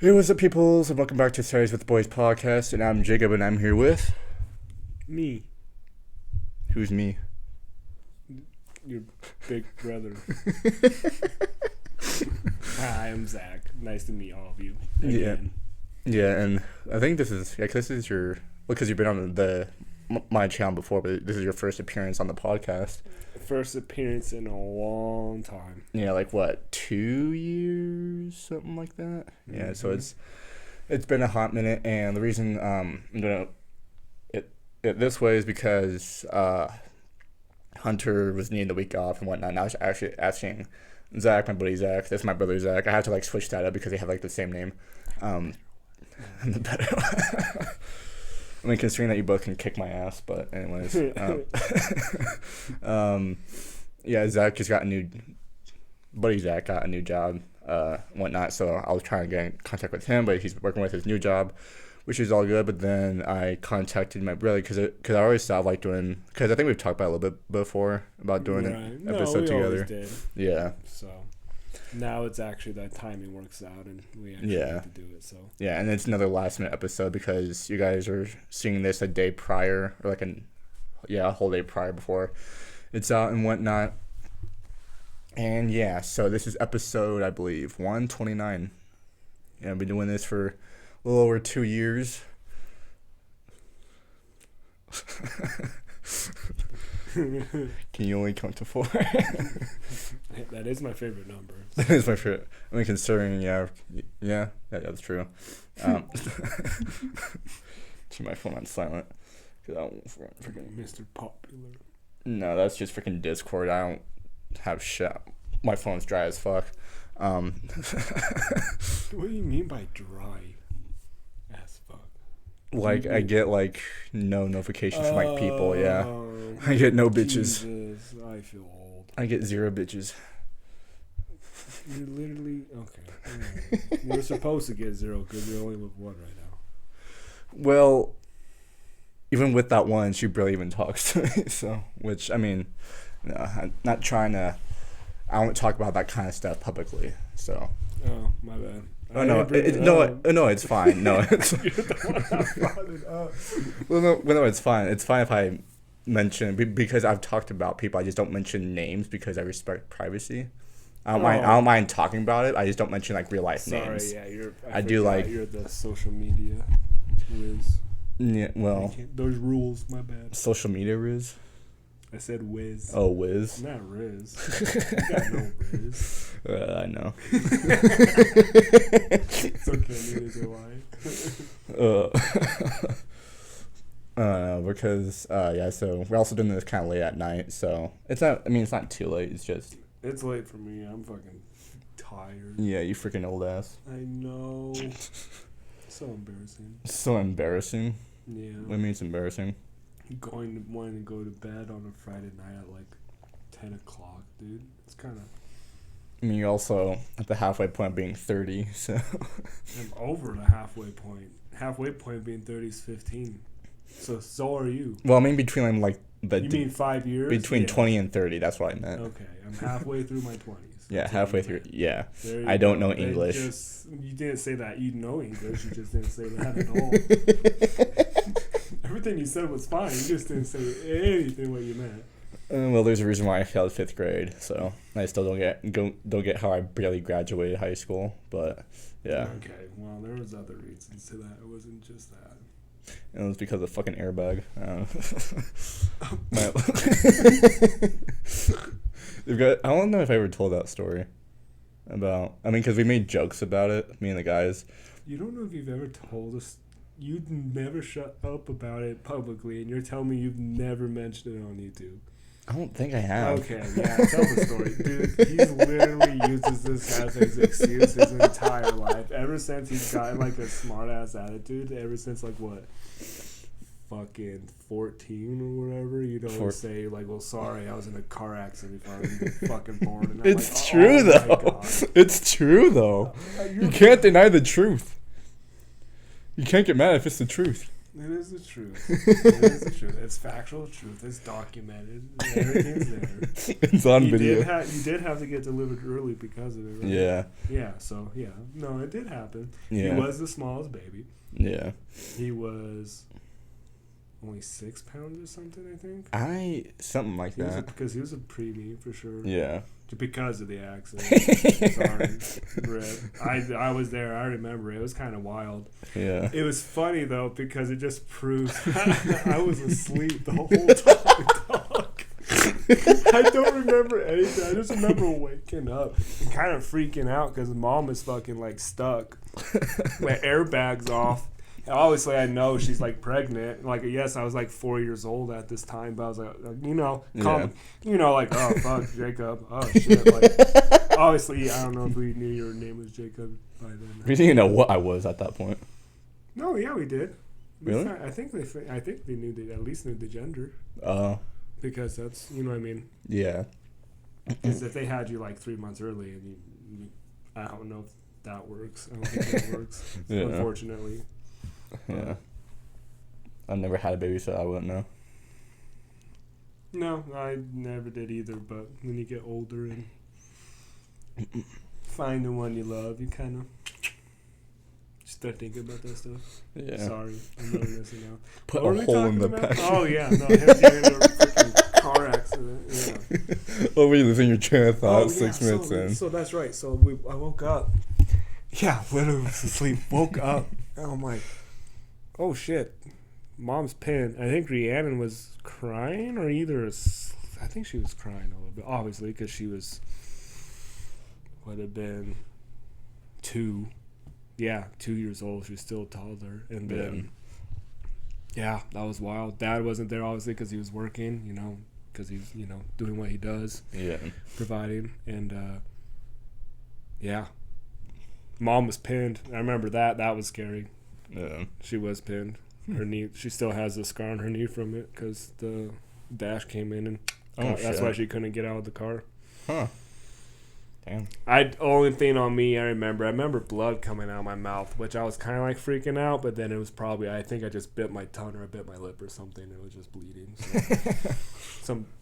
Hey, what's up, peoples, and welcome back to Stories with the Boys podcast. And I'm Jacob, and I'm here with Me, who's me? your big brother. Hi, I'm Zach. Nice to meet all of you again. Yeah, and I think this is your because you've been on my channel before, but this is your first appearance on the podcast. First appearance in a long time. Yeah, like what, 2 years, something like that. Yeah, so it's been a hot minute, and the reason I'm doing it this way is because Hunter was needing the week off and whatnot. And I was actually asking Zach, my buddy Zach, that's my brother Zach. I have to like switch that up because they have like the same name. The better. I mean, considering that you both can kick my ass, but anyways. Yeah, Zach just got buddy Zach got a new job, whatnot, so I was trying to get in contact with him, but he's working with his new job, which is all good. But then I contacted my brother because I always thought like doing, because I think we've talked about it a little bit before about doing an episode together. Always did. Yeah. So now it's actually that timing works out and we actually get to do it. So yeah, and it's another last minute episode because you guys are seeing this a day prior, or like a whole day prior before it's out and whatnot. And yeah, so this is episode, I believe, 129. Yeah, I've been doing this for a little over 2 years. Can you only count to 4? That is my favorite number. That is my favorite. I mean, considering, yeah, that's true. Keep my phone on silent. Cause I don't freaking Mr. Popular. No, that's just freaking Discord. I don't have shit. My phone's dry as fuck. What do you mean by dry as fuck? Like, I get, like, no notifications from, like, people, yeah. I get no bitches. Jesus, I feel old. I get 0 bitches. You're literally... Okay. You're supposed to get 0 because you're only with 1 right now. Well, even with that one, she barely even talks to me, so... Which, I mean, no, I'm not trying to... I don't talk about that kind of stuff publicly, so... Oh, my bad. Oh, no, no, it's fine. No, it's... You're the one that brought it up. Well, no, it's fine. It's fine if I mention... Because I've talked about people, I just don't mention names because I respect privacy. I don't mind talking about it. I just don't mention, like, real life names. Sorry, yeah, I do like... You're the social media whiz. Yeah, well... Those rules, my bad. Social media Riz? I said whiz. Oh, whiz. Not Riz. You got no Riz. I know. It's okay, neither do I. Because, so we're also doing this kind of late at night, so it's not too late, it's just... It's late for me, I'm fucking tired. Yeah, you freaking old ass. I know. So embarrassing. So embarrassing? Yeah. What do you mean it's embarrassing? Wanting to go to bed on a Friday night at like 10 o'clock, dude. It's kind of... I mean, you're also at the halfway point of being 30, so... I'm over the halfway point. Halfway point being 30 is 15. So are you. Well, I mean between like... You mean 5 years? Between 20 and 30, that's what I meant. Okay, I'm halfway through my 20s. Yeah, halfway through. Yeah. I don't know English. You didn't say that you know English. You just didn't say that at all. Everything you said was fine. You just didn't say anything what you meant. Well, there's a reason why I failed 5th grade, so I still don't get how I barely graduated high school, but yeah. Okay, well, there was other reasons to that. It wasn't just that. It was because of fucking airbag. I don't know if I ever told that story because we made jokes about it, me and the guys. You don't know if you've ever told us. You'd never shut up about it publicly, and you're telling me you've never mentioned it on YouTube. I don't think I have. Okay, yeah, tell the story. Dude, he literally uses this as his excuse his entire life. Ever since he's gotten, like, a smart-ass attitude, ever since, like, what, fucking 14 or whatever, you'd always say, like, well, sorry, I was in a car accident before I was even fucking born. And it's true, though. It's true, though. You can't deny the truth. You can't get mad if it's the truth. It is the truth. It is the truth. It's factual truth. It's documented. Everything's there. It's on video. You did have to get delivered early because of it, right? Yeah. Yeah, so, yeah. No, it did happen. Yeah. He was the smallest baby. Yeah. He was only 6 pounds or something, I think. Something like that. Because he was a preemie, for sure. Yeah. Because of the accident. Sorry. Rip. I was there. I remember. It was kind of wild. Yeah. It was funny, though, because it just proves I was asleep the whole time, dog. I don't remember anything. I just remember waking up and kind of freaking out because mom is fucking, like, stuck. My airbag's off. And obviously, I know she's, like, pregnant. Like, yes, I was, like, 4 years old at this time, but I was like, like, oh, fuck, Jacob. Oh, shit. Like, obviously, I don't know if we knew your name was Jacob by then. We didn't even know what I was at that point. No, yeah, we did. Really? I think they knew at least knew the gender. Because that's, you know what I mean? Yeah. Because if they had you, like, 3 months early, and you I don't know if that works. I don't think that works, Yeah. unfortunately. Yeah. I never had a baby, so I wouldn't know. No, I never did either, but when you get older and find the one you love, you kind of start thinking about that stuff. Yeah. Sorry, I'm reminiscing now. Put What a were we hole in talking the about? passion. Oh, yeah, no, him getting in a freaking car accident. Yeah. Oh, were you losing your train of thought 6 so, minutes in? So that's right. So I woke up. Yeah, literally was asleep. Woke up. And I'm like, oh shit, mom's pinned. I think Rhiannon was crying, or I think she was crying a little bit, obviously, because she would have been 2. Yeah, 2 years old. She was still a toddler. And then, yeah, that was wild. Dad wasn't there, obviously, because he was working, because he's, doing what he does. Yeah. Providing. And, yeah. Mom was pinned. I remember that. That was scary. Yeah. She was pinned. Her knee. She still has a scar on her knee from it because the dash came in, and that's why she couldn't get out of the car. Huh. Damn. Only thing on me I remember blood coming out of my mouth, which I was kind of like freaking out, but then it was probably, I think I just bit my tongue or I bit my lip or something. It was just bleeding.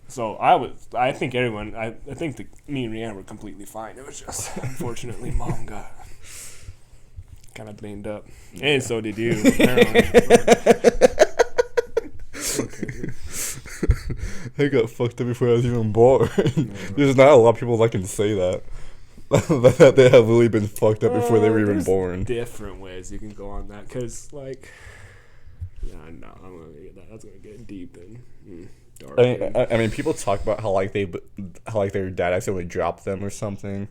So I think everyone, I think me and Rhiannon were completely fine. It was just, unfortunately, Mom got kind of banged up. And so did you, apparently. Okay. I got fucked up before I was even born. There's not a lot of people that can say that. That they have really been fucked up before they were even born. Different ways you can go on that, because, like, yeah, no, I'm gonna get that. That's gonna get deep and dark. I mean, people talk about how their dad accidentally dropped them or something.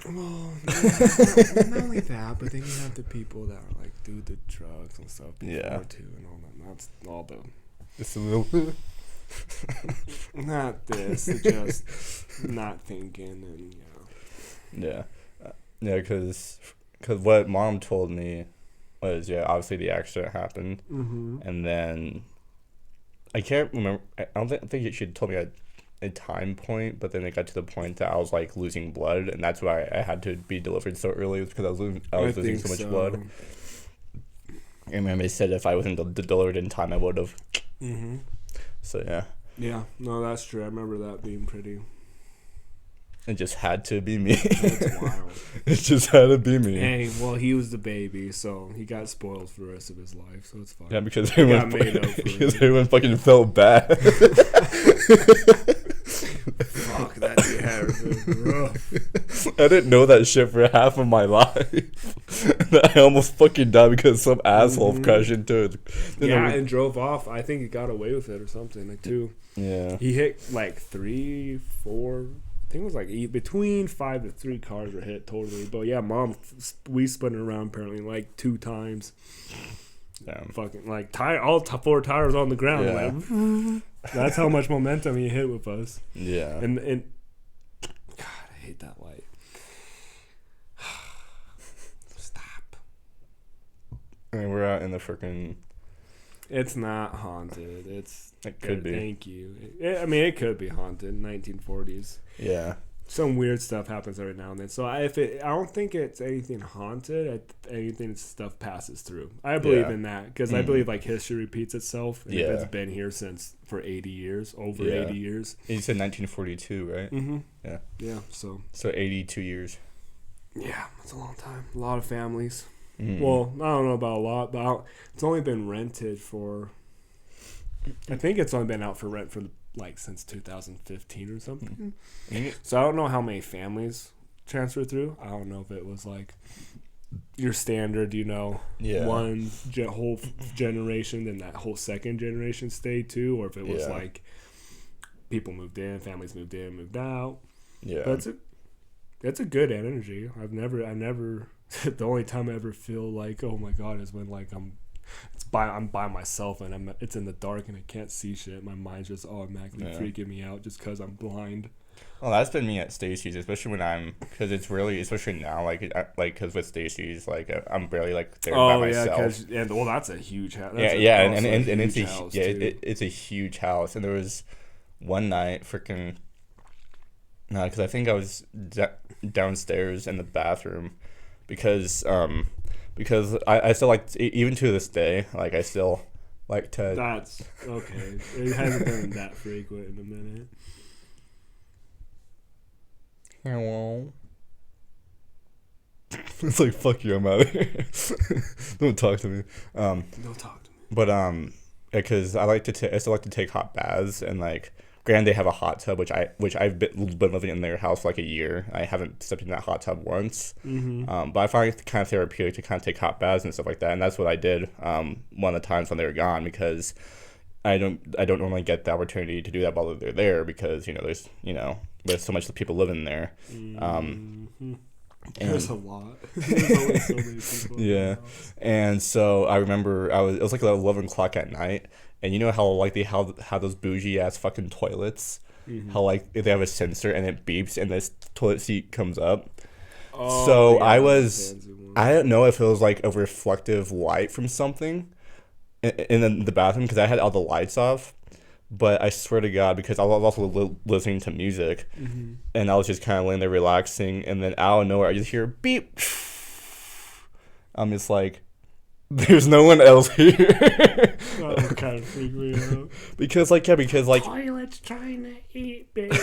Well, not only that, but then you have the people that are like do the drugs and stuff before too, and all that. That's all the. Just a little. Not this, just not thinking, and Yeah, because what Mom told me was, obviously the accident happened, and then I can't remember. I don't think she told me a time point, but then it got to the point that I was like losing blood, and that's why I had to be delivered so early, because I was losing so much blood. And then they said if I wasn't delivered in time, I would have. So yeah. Yeah, no, that's true. I remember that being pretty. It just had to be me. That's wild. It just had to be me. Hey, well, he was the baby, so he got spoiled for the rest of his life, so it's fine. Yeah, because everyone fucking felt bad. Fuck, that was rough. I didn't know that shit for half of my life. I almost fucking died because some asshole crashed into it. And drove off. I think he got away with it or something, like 2. Yeah. He hit like 3, 4. I think it was like between 5 to 3 cars were hit totally. But yeah, Mom, we spun it around apparently like 2 times. Damn. Fucking like all 4 tires on the ground. Yeah. Like, that's how much momentum he hit with us. Yeah. And God, I hate that light. Stop. I mean, we're out in the freaking. It's not haunted. It could be. Thank you. I mean, it could be haunted. 1940s. Yeah. some weird stuff happens every now and then. So I don't think it's anything haunted. Anything stuff passes through. I believe in that because I believe like history repeats itself. And if it's been here for 80 years, over 80 years. You said 1942, right? Mm-hmm. Yeah. Yeah. So 82 years. Yeah, it's a long time. A lot of families. Mm. Well, I don't know about a lot, but it's only been rented for. I think it's only been out for rent for like since 2015 or something. Mm-hmm. So I don't know how many families transfer through. I don't know if it was like your standard, one whole generation, then that whole second generation stayed too, or if it was like people moved in, families moved in, moved out. Yeah, but it's a good energy. I've never. The only time I ever feel like, oh my god, is when like I'm by myself and it's in the dark and I can't see shit. My mind's just automatically freaking me out just because I'm blind. Well, that's been me at Stacy's, especially when because it's really, especially now, because with Stacy's, like I'm barely like there by myself. That's a huge house. It's a huge house. And there was one night, because I think I was downstairs in the bathroom, because I still like even to this day, like I still like to. That's okay. It hasn't been that frequent in a minute. Hello. It's like, fuck you, I'm out of here. Don't talk to me. Don't talk to me. But because I still like to take hot baths, and like, granted they have a hot tub, which I've been living in their house for like a year. I haven't stepped in that hot tub once. Mm-hmm. But I find it kind of therapeutic to kind of take hot baths and stuff like that, and that's what I did one of the times when they were gone, because I don't normally get the opportunity to do that while they're there, because there's so much people living there. Mm-hmm. There's a lot. There's always so many people. Yeah, and so I remember it was like 11 o'clock at night, and you know how like they have those bougie ass fucking toilets, how like they have a sensor and it beeps and this toilet seat comes up. Oh, so I don't know if it was like a reflective light from something in the bathroom, because I had all the lights off. But I swear to God, because I was also listening to music, and I was just kind of laying there relaxing, and then out of nowhere I just hear beep. I'm just like, there's no one else here. That would kind of freak me out. Because toilet's trying to eat, baby.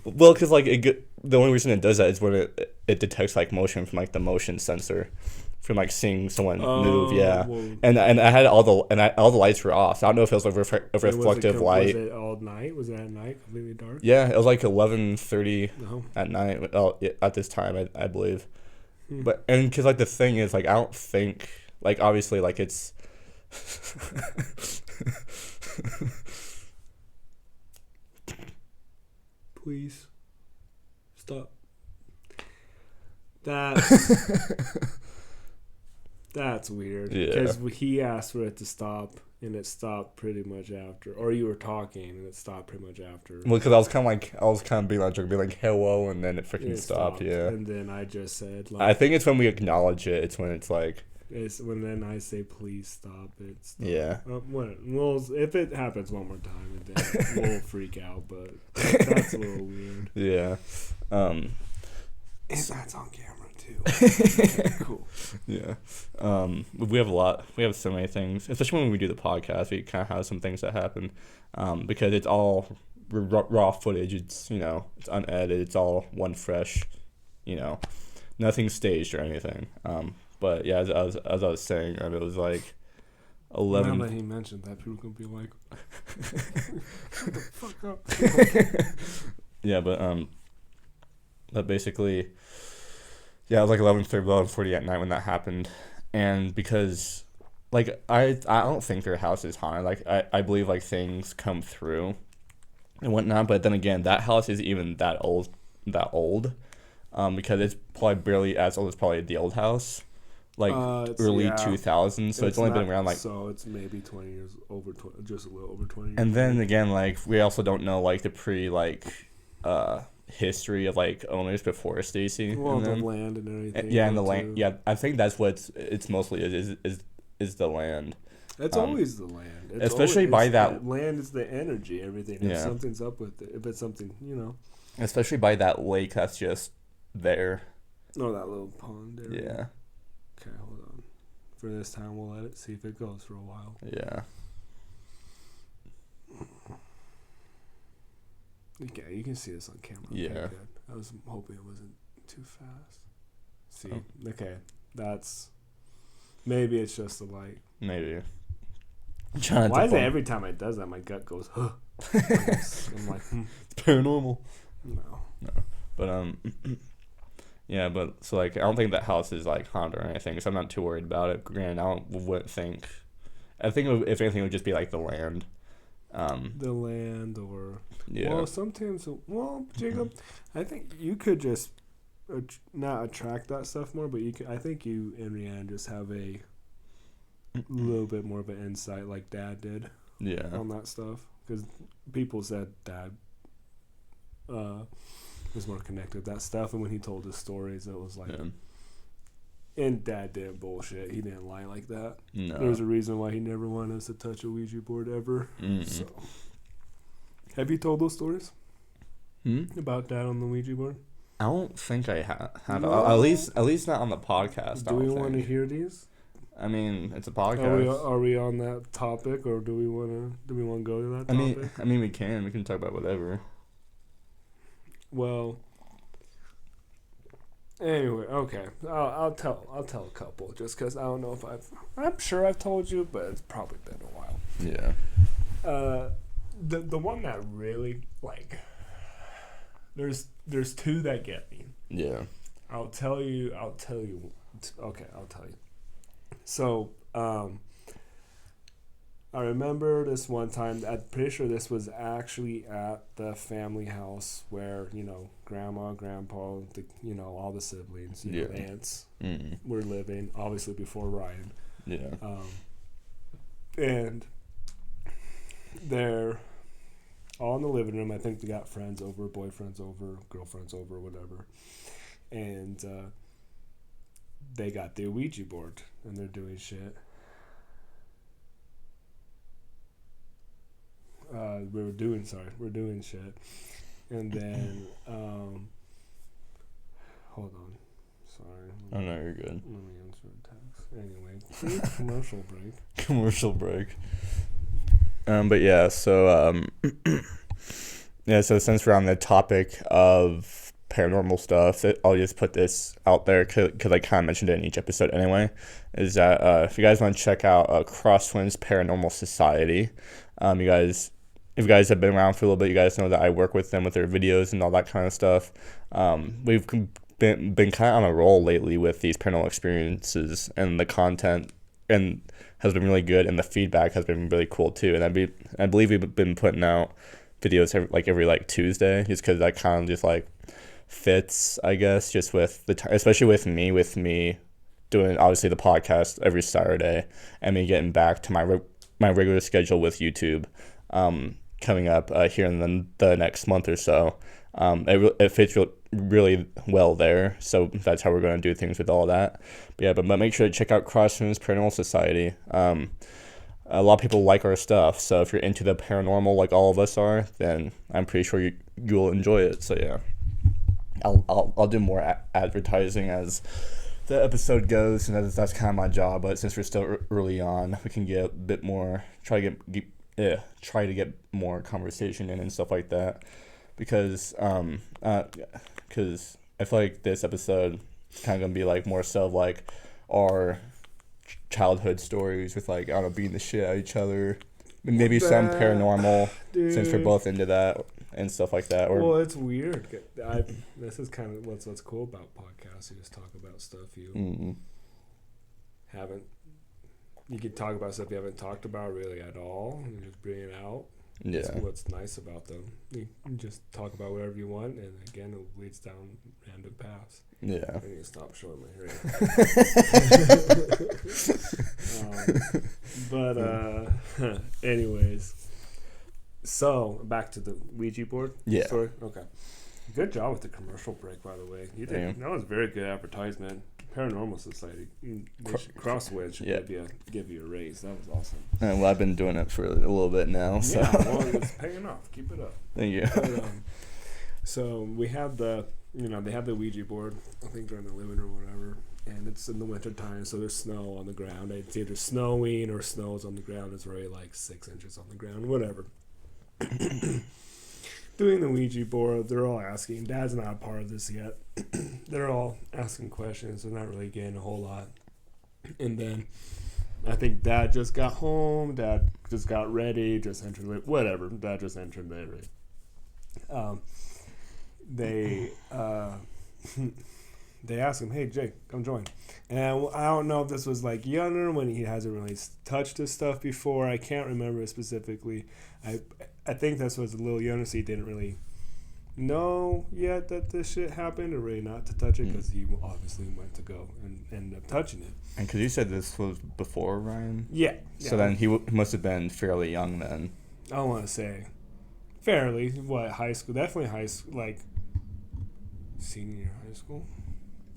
Well, because like the only reason it does that is when it detects like motion from like the motion sensor. From like seeing someone move, whoa. and I had all the lights were off. So I don't know if it was a reflective light. Was it all night? Was it at night, completely dark? Yeah, it was like 11:30 at night. At this time, I believe. But because like the thing is, like I don't think, like obviously like it's. Please stop. That's weird. Because he asked for it to stop, and it stopped pretty much after. Or you were talking, and it stopped pretty much after. Well, because I was kind of being like hello, and then it freaking stopped. Yeah. And then I just said, like, I think it's when we acknowledge it. It's when it's like. It's when then I say, please stop it. Stop. Yeah. Well, if it happens one more time, then we'll freak out. But that's a little weird. Yeah. And that's on camera. Okay, cool. Yeah. We have so many things, especially when we do the podcast. We kind of have some things that happen because it's all raw footage. It's it's unedited. It's all one fresh, nothing staged or anything. But yeah, as I was saying, it was like 11. Now that he mentioned that, people can be like, "Shut the fuck up." Yeah, but basically. Yeah, it was like 11:40 at night when that happened, and because, like, I don't think their house is haunted. Like, I believe like things come through, and whatnot. But then again, that house is even that old, because it's probably barely as old as probably the old house, like early 2000s. So it's only been around like. So it's maybe 20 years over, just a little over 20 years. And then again, like we also don't know like the history of like owners before Stacy. Well, the land and everything. Yeah, and the land. Yeah, I think that's what it's mostly is the land. It's always the land. Especially by that land is the energy. Everything. If something's up with it, if it's something, Especially by that lake that's just there. Oh, that little pond area. Yeah. Okay, hold on. For this time, we'll let it see if it goes for a while. Yeah. Okay, you can see this on camera. Yeah. Okay, good. I was hoping it wasn't too fast. See, okay, that's maybe it's just the light. Maybe. Why is it every time it does that, my gut goes, huh? I'm like, It's paranormal. No. But yeah, but so like I don't think that house is like haunted or anything, so I'm not too worried about it. Granted, wouldn't think. I think if anything, it would just be like the land. The land, or yeah. Well, sometimes, Jacob, I think you could just not attract that stuff more, but you could. I think you and Rihanna just have a little bit more of an insight, like Dad did. Yeah. On that stuff, because people said Dad was more connected to that stuff, and when he told his stories, it was like, and Dad didn't bullshit. He didn't lie like that. No. There's a reason why he never wanted us to touch a Ouija board ever. So, have you told those stories about Dad on the Ouija board? I don't think I have. No? At least not on the podcast. Do we want to hear these? I mean, it's a podcast. Are we on that topic, or do we want to go to that topic? I mean, we can talk about whatever. Well, anyway, okay. I'll tell a couple, just because I don't know if I'm sure I've told you, but it's probably been a while. Yeah. The one that really, like, there's two that get me. Yeah. I'll tell you. Okay, I'll tell you. So, I remember this one time. I'm pretty sure this was actually at the family house where, grandma, grandpa, all the siblings, aunts were living, obviously before Ryan. Yeah. And they're all in the living room. I think they got friends over, boyfriends over, girlfriends over, whatever. And they got the Ouija board, and they're doing shit. We're doing shit. And then, hold on. Sorry. Oh, no, you're good. Let me answer a text. Anyway, commercial break. Commercial break. But yeah, so, yeah, so since we're on the topic of paranormal stuff, I'll just put this out there because I kind of mentioned it in each episode anyway, is that if you guys want to check out Crosswinds Paranormal Society, if you guys have been around for a little bit, you guys know that I work with them with their videos and all that kind of stuff. We've been kind of on a roll lately with these paranormal experiences, and the content and has been really good, and the feedback has been really cool too. And I believe we've been putting out videos every Tuesday, just because that kind of just fits, I guess, just with the especially with me doing obviously the podcast every Saturday, and me getting back to my regular schedule with YouTube coming up here in the next month or so. It fits really well there, so that's how we're going to do things with all that. But make sure to check out Crosswinds Paranormal Society. A lot of people like our stuff, so if you're into the paranormal like all of us are, then I'm pretty sure you'll enjoy it. So yeah, I'll do more advertising as the episode goes, and that's kind of my job. But since we're still early on, we can get a bit more, try to get more conversation in and stuff like that, because I feel like this episode is kind of gonna be more so our childhood stories with I don't know, beating the shit out of each other, maybe some paranormal, since we're both into that and stuff like that. Well, it's weird. This is kind of what's cool about podcasts. You just talk about stuff you haven't. You can talk about stuff you haven't talked about really at all, and just bring it out. Yeah. That's what's nice about them. You can just talk about whatever you want, and again, it leads down random paths. Yeah. I need to stop showing my hair. Anyways, so back to the Ouija board story. Okay. Good job with the commercial break, by the way. You did. That was very good advertisement. Paranormal Society, Crosswinds should give you a raise. That was awesome. Well, I've been doing it for a little bit now. So. Yeah, well, it's paying off. Keep it up. Thank you. So we have they have the Ouija board, I think during the living room or whatever, and it's in the winter time, so there's snow on the ground. It's either snowing or snow's on the ground. It's already like 6 inches on the ground, whatever. Doing the Ouija board, they're all asking. Dad's not a part of this yet. They're all asking questions. They're not really getting a whole lot. And then I think Dad just got home. Dad just got ready. Just entered. Whatever. Dad just entered the They they asked him, "Hey Jake, come join." And I don't know if this was like younger when he hasn't really touched this stuff before. I can't remember specifically. I think this was a little younger, so he didn't really know yet that this shit happened, or really not to touch it, because he obviously went to go and ended up touching it. And because you said this was before Ryan? Yeah. So then he must have been fairly young then. I want to say fairly, high school? Definitely high school, like senior year of high school.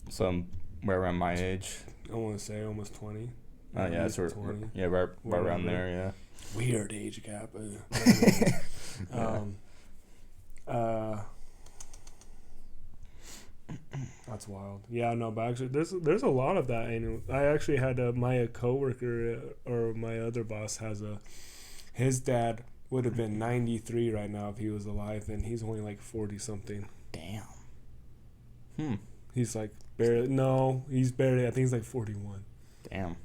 Somewhere around my age. I want to say almost 20. Oh, yeah, so right around there, yeah. Weird age gap. That's wild. Yeah, no, but actually, there's a lot of that. And I actually had my coworker, or my other boss has his dad would have been 93 right now if he was alive, and he's only like 40 something. Damn. He's like he's barely. I think he's like 41. Damn.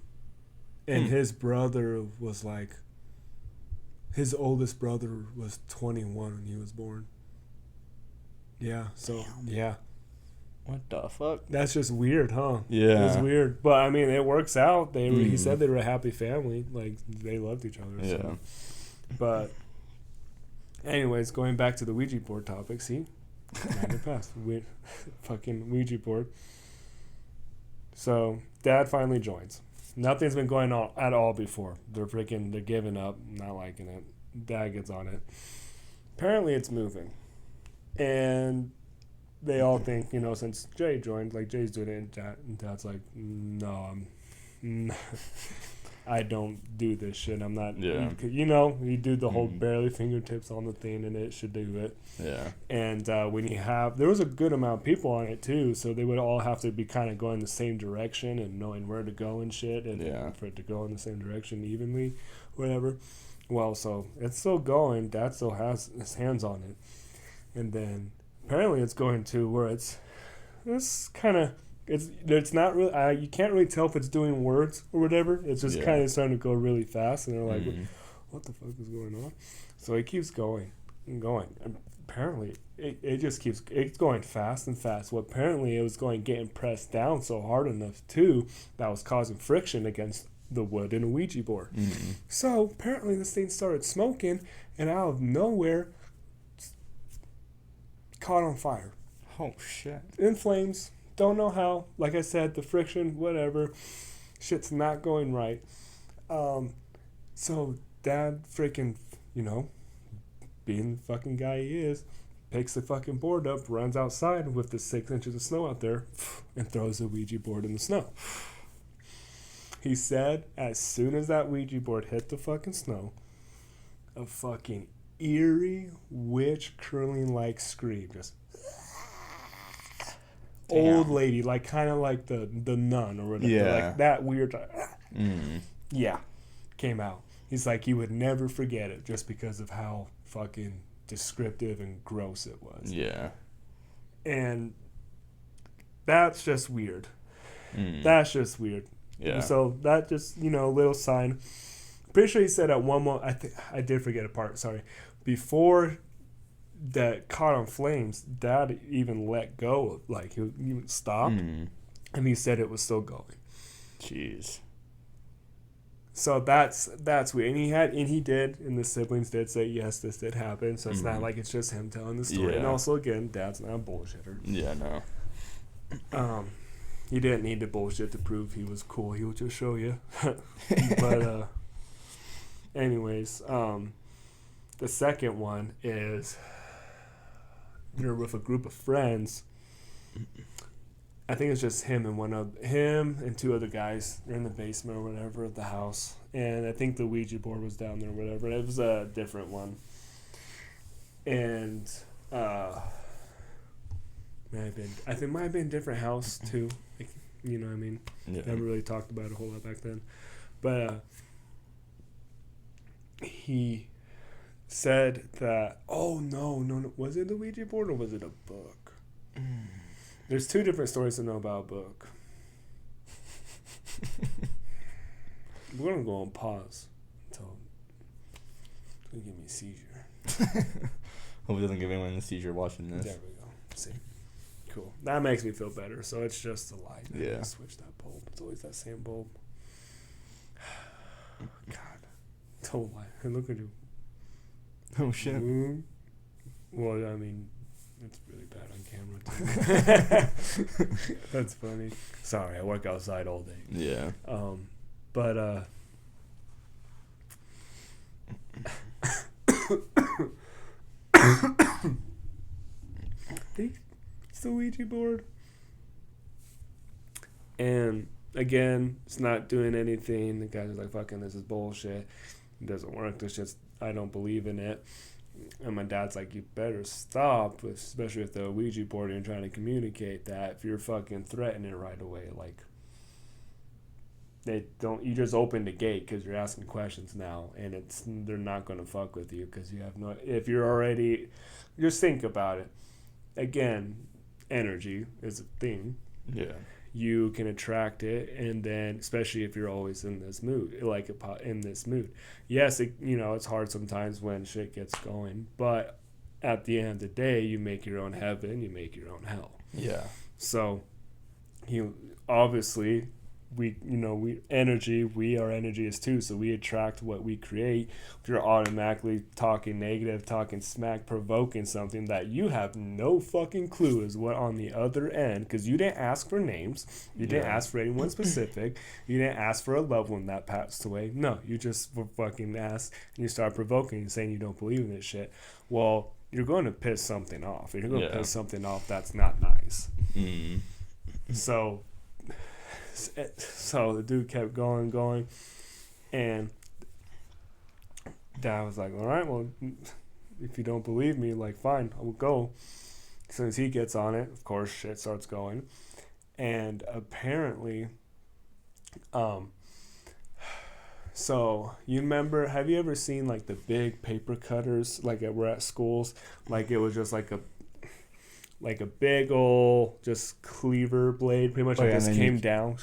And his brother was like. His oldest brother was 21 when he was born. Yeah, so, Damn. Yeah. What the fuck? That's just weird, huh? Yeah. It's weird. But, I mean, it works out. He said they were a happy family. Like, they loved each other. Yeah. So. But, anyways, going back to the Ouija board topic, see? Never passed. Fucking Ouija board. So, Dad finally joins. Nothing's been going on at all before. They're giving up, not liking it. Dad gets on it. Apparently it's moving. And they all think, since Jay joined, like Jay's doing it, and Dad's like, no, I don't do this shit. I'm not. Yeah. You do the whole barely fingertips on the thing, and it should do it. Yeah. And there was a good amount of people on it too, so they would all have to be kind of going the same direction and knowing where to go and shit, and for it to go in the same direction evenly, whatever. Well, so it's still going. Dad still has his hands on it, and then apparently it's going to where it's kind of. It's not really. You can't really tell if it's doing words or whatever. It's just kind of starting to go really fast, and they're like, "What the fuck is going on?" So it keeps going and going. And apparently, it just keeps. It's going fast and fast. Well, apparently, it was getting pressed down so hard enough too that was causing friction against the wood in a Ouija board. Mm-hmm. So apparently, this thing started smoking, and out of nowhere, caught on fire. Oh shit! In flames. Don't know how. Like I said, the friction, whatever. Shit's not going right. So Dad freaking, being the fucking guy he is, picks the fucking board up, runs outside with the 6 inches of snow out there, and throws the Ouija board in the snow. He said as soon as that Ouija board hit the fucking snow, a fucking eerie, witch curling like scream just... Damn. Old lady, like kind of like the nun or whatever, like that weird. Yeah, came out. He's like, you would never forget it just because of how fucking descriptive and gross it was. Yeah, and that's just weird. That's just weird. Yeah. So that just a little sign. Pretty sure he said at one moment. I did forget a part. Sorry, before. That caught on flames, Dad even let go, like he even stopped, and he said it was still going. Jeez. So that's weird, and the siblings did say yes, this did happen. So it's not like it's just him telling the story. And also, again, Dad's not a bullshitter. Yeah, no. He didn't need to bullshit to prove he was cool. He would just show you. But anyways, the second one is. They're with a group of friends. I think it's just him and two other guys. They're in the basement or whatever of the house, and I think the Ouija board was down there or whatever. It was a different one, and I think it might have been a different house too. Like, you know what I mean? Yeah. Never really talked about it a whole lot back then. But he said that, oh, no. Was it the Ouija board or was it a book? There's two different stories to know about a book. We're going to go on pause until they give me a seizure. Hope it doesn't give anyone a seizure watching this. There we go. See? Cool. That makes me feel better. So it's just the light. Yeah. Switch that bulb. It's always that same bulb. God. Don't lie. Look at you. Oh, shit. Well, I mean, it's really bad on camera, too. That's funny. Sorry, I work outside all day. Yeah. But, it's the Ouija board. And, again, it's not doing anything. The guy's like, fucking, this is bullshit. It doesn't work. This just, I don't believe in it. And my dad's like, you better stop, especially with the Ouija board and you're trying to communicate that. If you're fucking threatening right away, like, they don't, you just open the gate because you're asking questions now, and they're not going to fuck with you because you have no, if you're already, just think about it. Again, energy is a thing. Yeah. You can attract it, and then especially if you're always in this mood, like in this mood. Yes, it's hard sometimes when shit gets going, but at the end of the day, you make your own heaven, you make your own hell. Yeah. So, obviously, our energy is too, so we attract what we create. If you're automatically talking negative, talking smack, provoking something that you have no fucking clue is what on the other end, because you didn't ask for names, you didn't ask for anyone specific, you didn't ask for a loved one that passed away. No, you just fucking asked, and you start provoking and saying you don't believe in this shit. Well, you're going to piss something off. You're going to piss something off that's not nice. Mm. So the dude kept going, and Dad was like, all right, well, if you don't believe me, like, fine, I will go. As soon as he gets on it, of course, shit starts going. And apparently, so you remember, have you ever seen, like, the big paper cutters, like, we're at schools? Like, it was just like a big ol' just cleaver blade, pretty much just came down.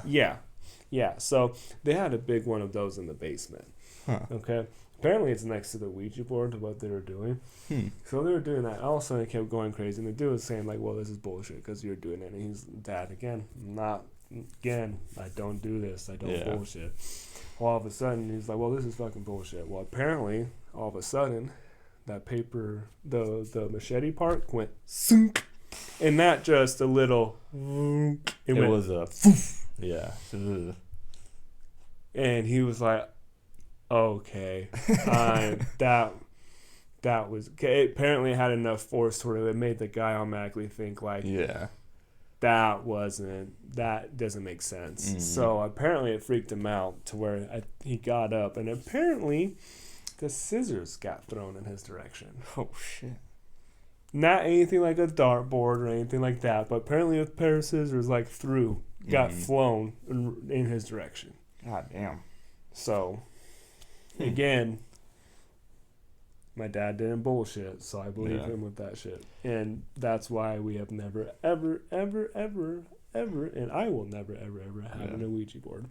Yeah. So they had a big one of those in the basement. Huh. Okay. Apparently it's next to the Ouija board of what they were doing. So they were doing that. All of a sudden it kept going crazy. And the dude was saying, like, well, this is bullshit because you're doing it. And he's, Dad, I don't do this. I don't bullshit. All of a sudden he's like, well, this is fucking bullshit. Well, apparently, all of a sudden, that paper, the machete part went sunk, and not just a little. It was a yeah. And he was like, "Okay, that was." It apparently had enough force to where it made the guy automatically think like, that doesn't make sense. Mm-hmm. So apparently it freaked him out to where he got up, and apparently the scissors got thrown in his direction. Oh, shit. Not anything like a dartboard or anything like that, but apparently a pair of scissors, like, got flown in his direction. God damn. So, again, my dad didn't bullshit, so I believe him with that shit. And that's why we have never, ever, ever, ever, ever, and I will never, ever, ever have an Ouija board.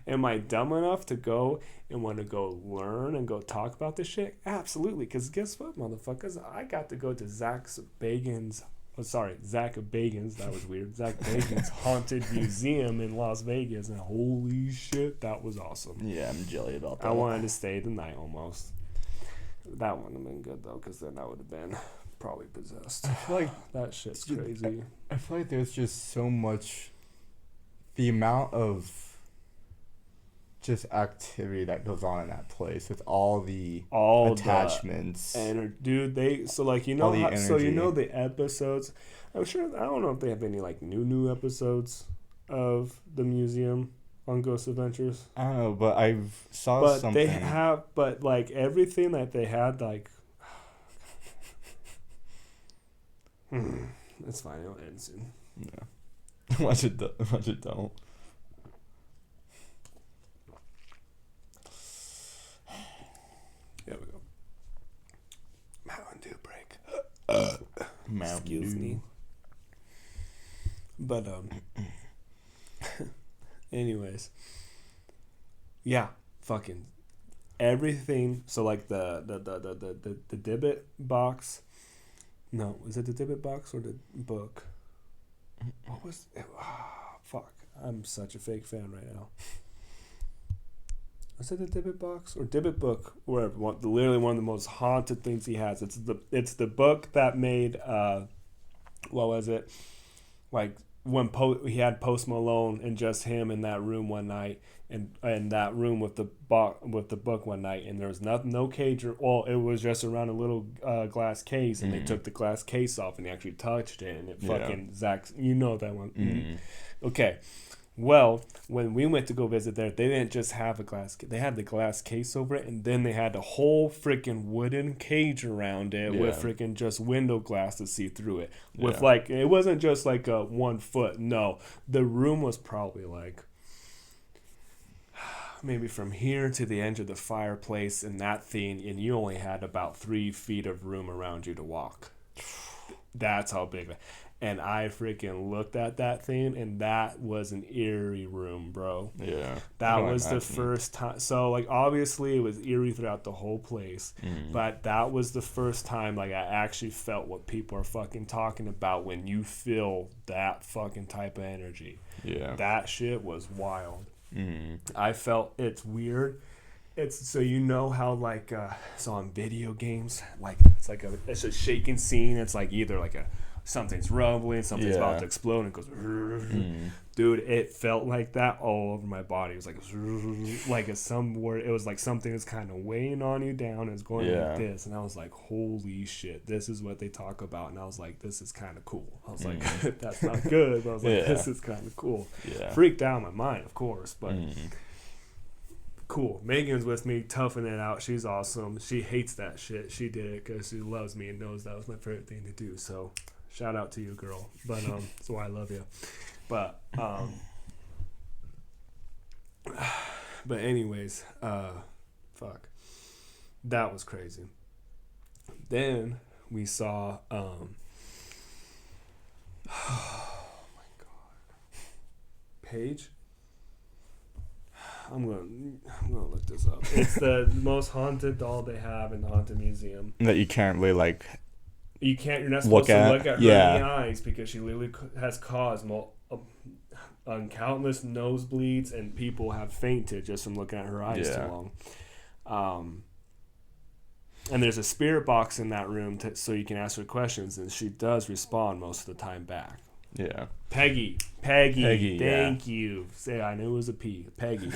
Am I dumb enough to go and want to go learn and go talk about this shit? Absolutely, because guess what, motherfuckers? I got to go to Zach Bagans, that was weird, Zach Bagans' Haunted Museum in Las Vegas, and holy shit, that was awesome. Yeah, I'm jelly about that. I wanted to stay the night almost. That wouldn't have been good, though, because then I would have been probably possessed. I feel like that shit's crazy. I feel like there's just so much, the amount of just activity that goes on in that place with all the attachments. And dude, the episodes. I'm sure, I don't know if they have any like new episodes of the museum on Ghost Adventures. I don't know, but I saw something. They have, but like everything that they had, like, It's fine. It'll end soon. Yeah. Watch it don't. There we go. Mountain Dew break. Excuse me. But anyways, yeah, fucking everything. So like the Dibbit box. No, was it the Dibbit box or the book? What was it? Fuck. I'm such a fake fan right now. Was it the Dibbit box or Dibbit book? Wherever. Literally one of the most haunted things he has. It's the book that made what was it? Like when he had Post Malone and just him in that room one night, and that room with the book one night, and there was no cage it was just around a little glass case, and they took the glass case off and they actually touched it, and it fucking Zach, you know that one. Okay. Well, when we went to go visit there, they didn't just have they had the glass case over it, and then they had the whole freaking wooden cage around it with freaking just window glass to see through it. With like, it wasn't just like a 1 foot. No, the room was probably like maybe from here to the edge of the fireplace and that thing, and you only had about 3 feet of room around you to walk. That's how big. And I freaking looked at that thing, and that was an eerie room, bro. Yeah. That was the first time. So, like, obviously, it was eerie throughout the whole place. But that was the first time, like, I actually felt what people are fucking talking about when you feel that fucking type of energy. Yeah. That shit was wild. I felt it's weird. It's so you know how like so on video games, like it's a shaking scene. It's like either like something's rumbling, something's about to explode, and it goes. Dude, it felt like that all over my body. It was like it was like something was kind of weighing on you down. It's going like this, and I was like, holy shit, this is what they talk about. And I was like, this is kind of cool. I was like, that's not good, but I was like, this is kind of cool. Freaked out my mind, of course, but. Cool. Megan's with me, toughing it out. She's awesome. She hates that shit. She did it because she loves me and knows that was my favorite thing to do. So, shout out to you, girl. But that's why I love you. But anyways, fuck. That was crazy. Then we saw oh my god, Paige. I'm gonna look this up. It's the most haunted doll they have in the haunted museum. That you can't really like. You're not supposed to look at her in the eyes because she literally has caused countless nosebleeds, and people have fainted just from looking at her eyes too long. And there's a spirit box in that room so you can ask her questions, and she does respond most of the time back. Yeah. Peggy, thank you. Say, I knew it was a P. Peggy.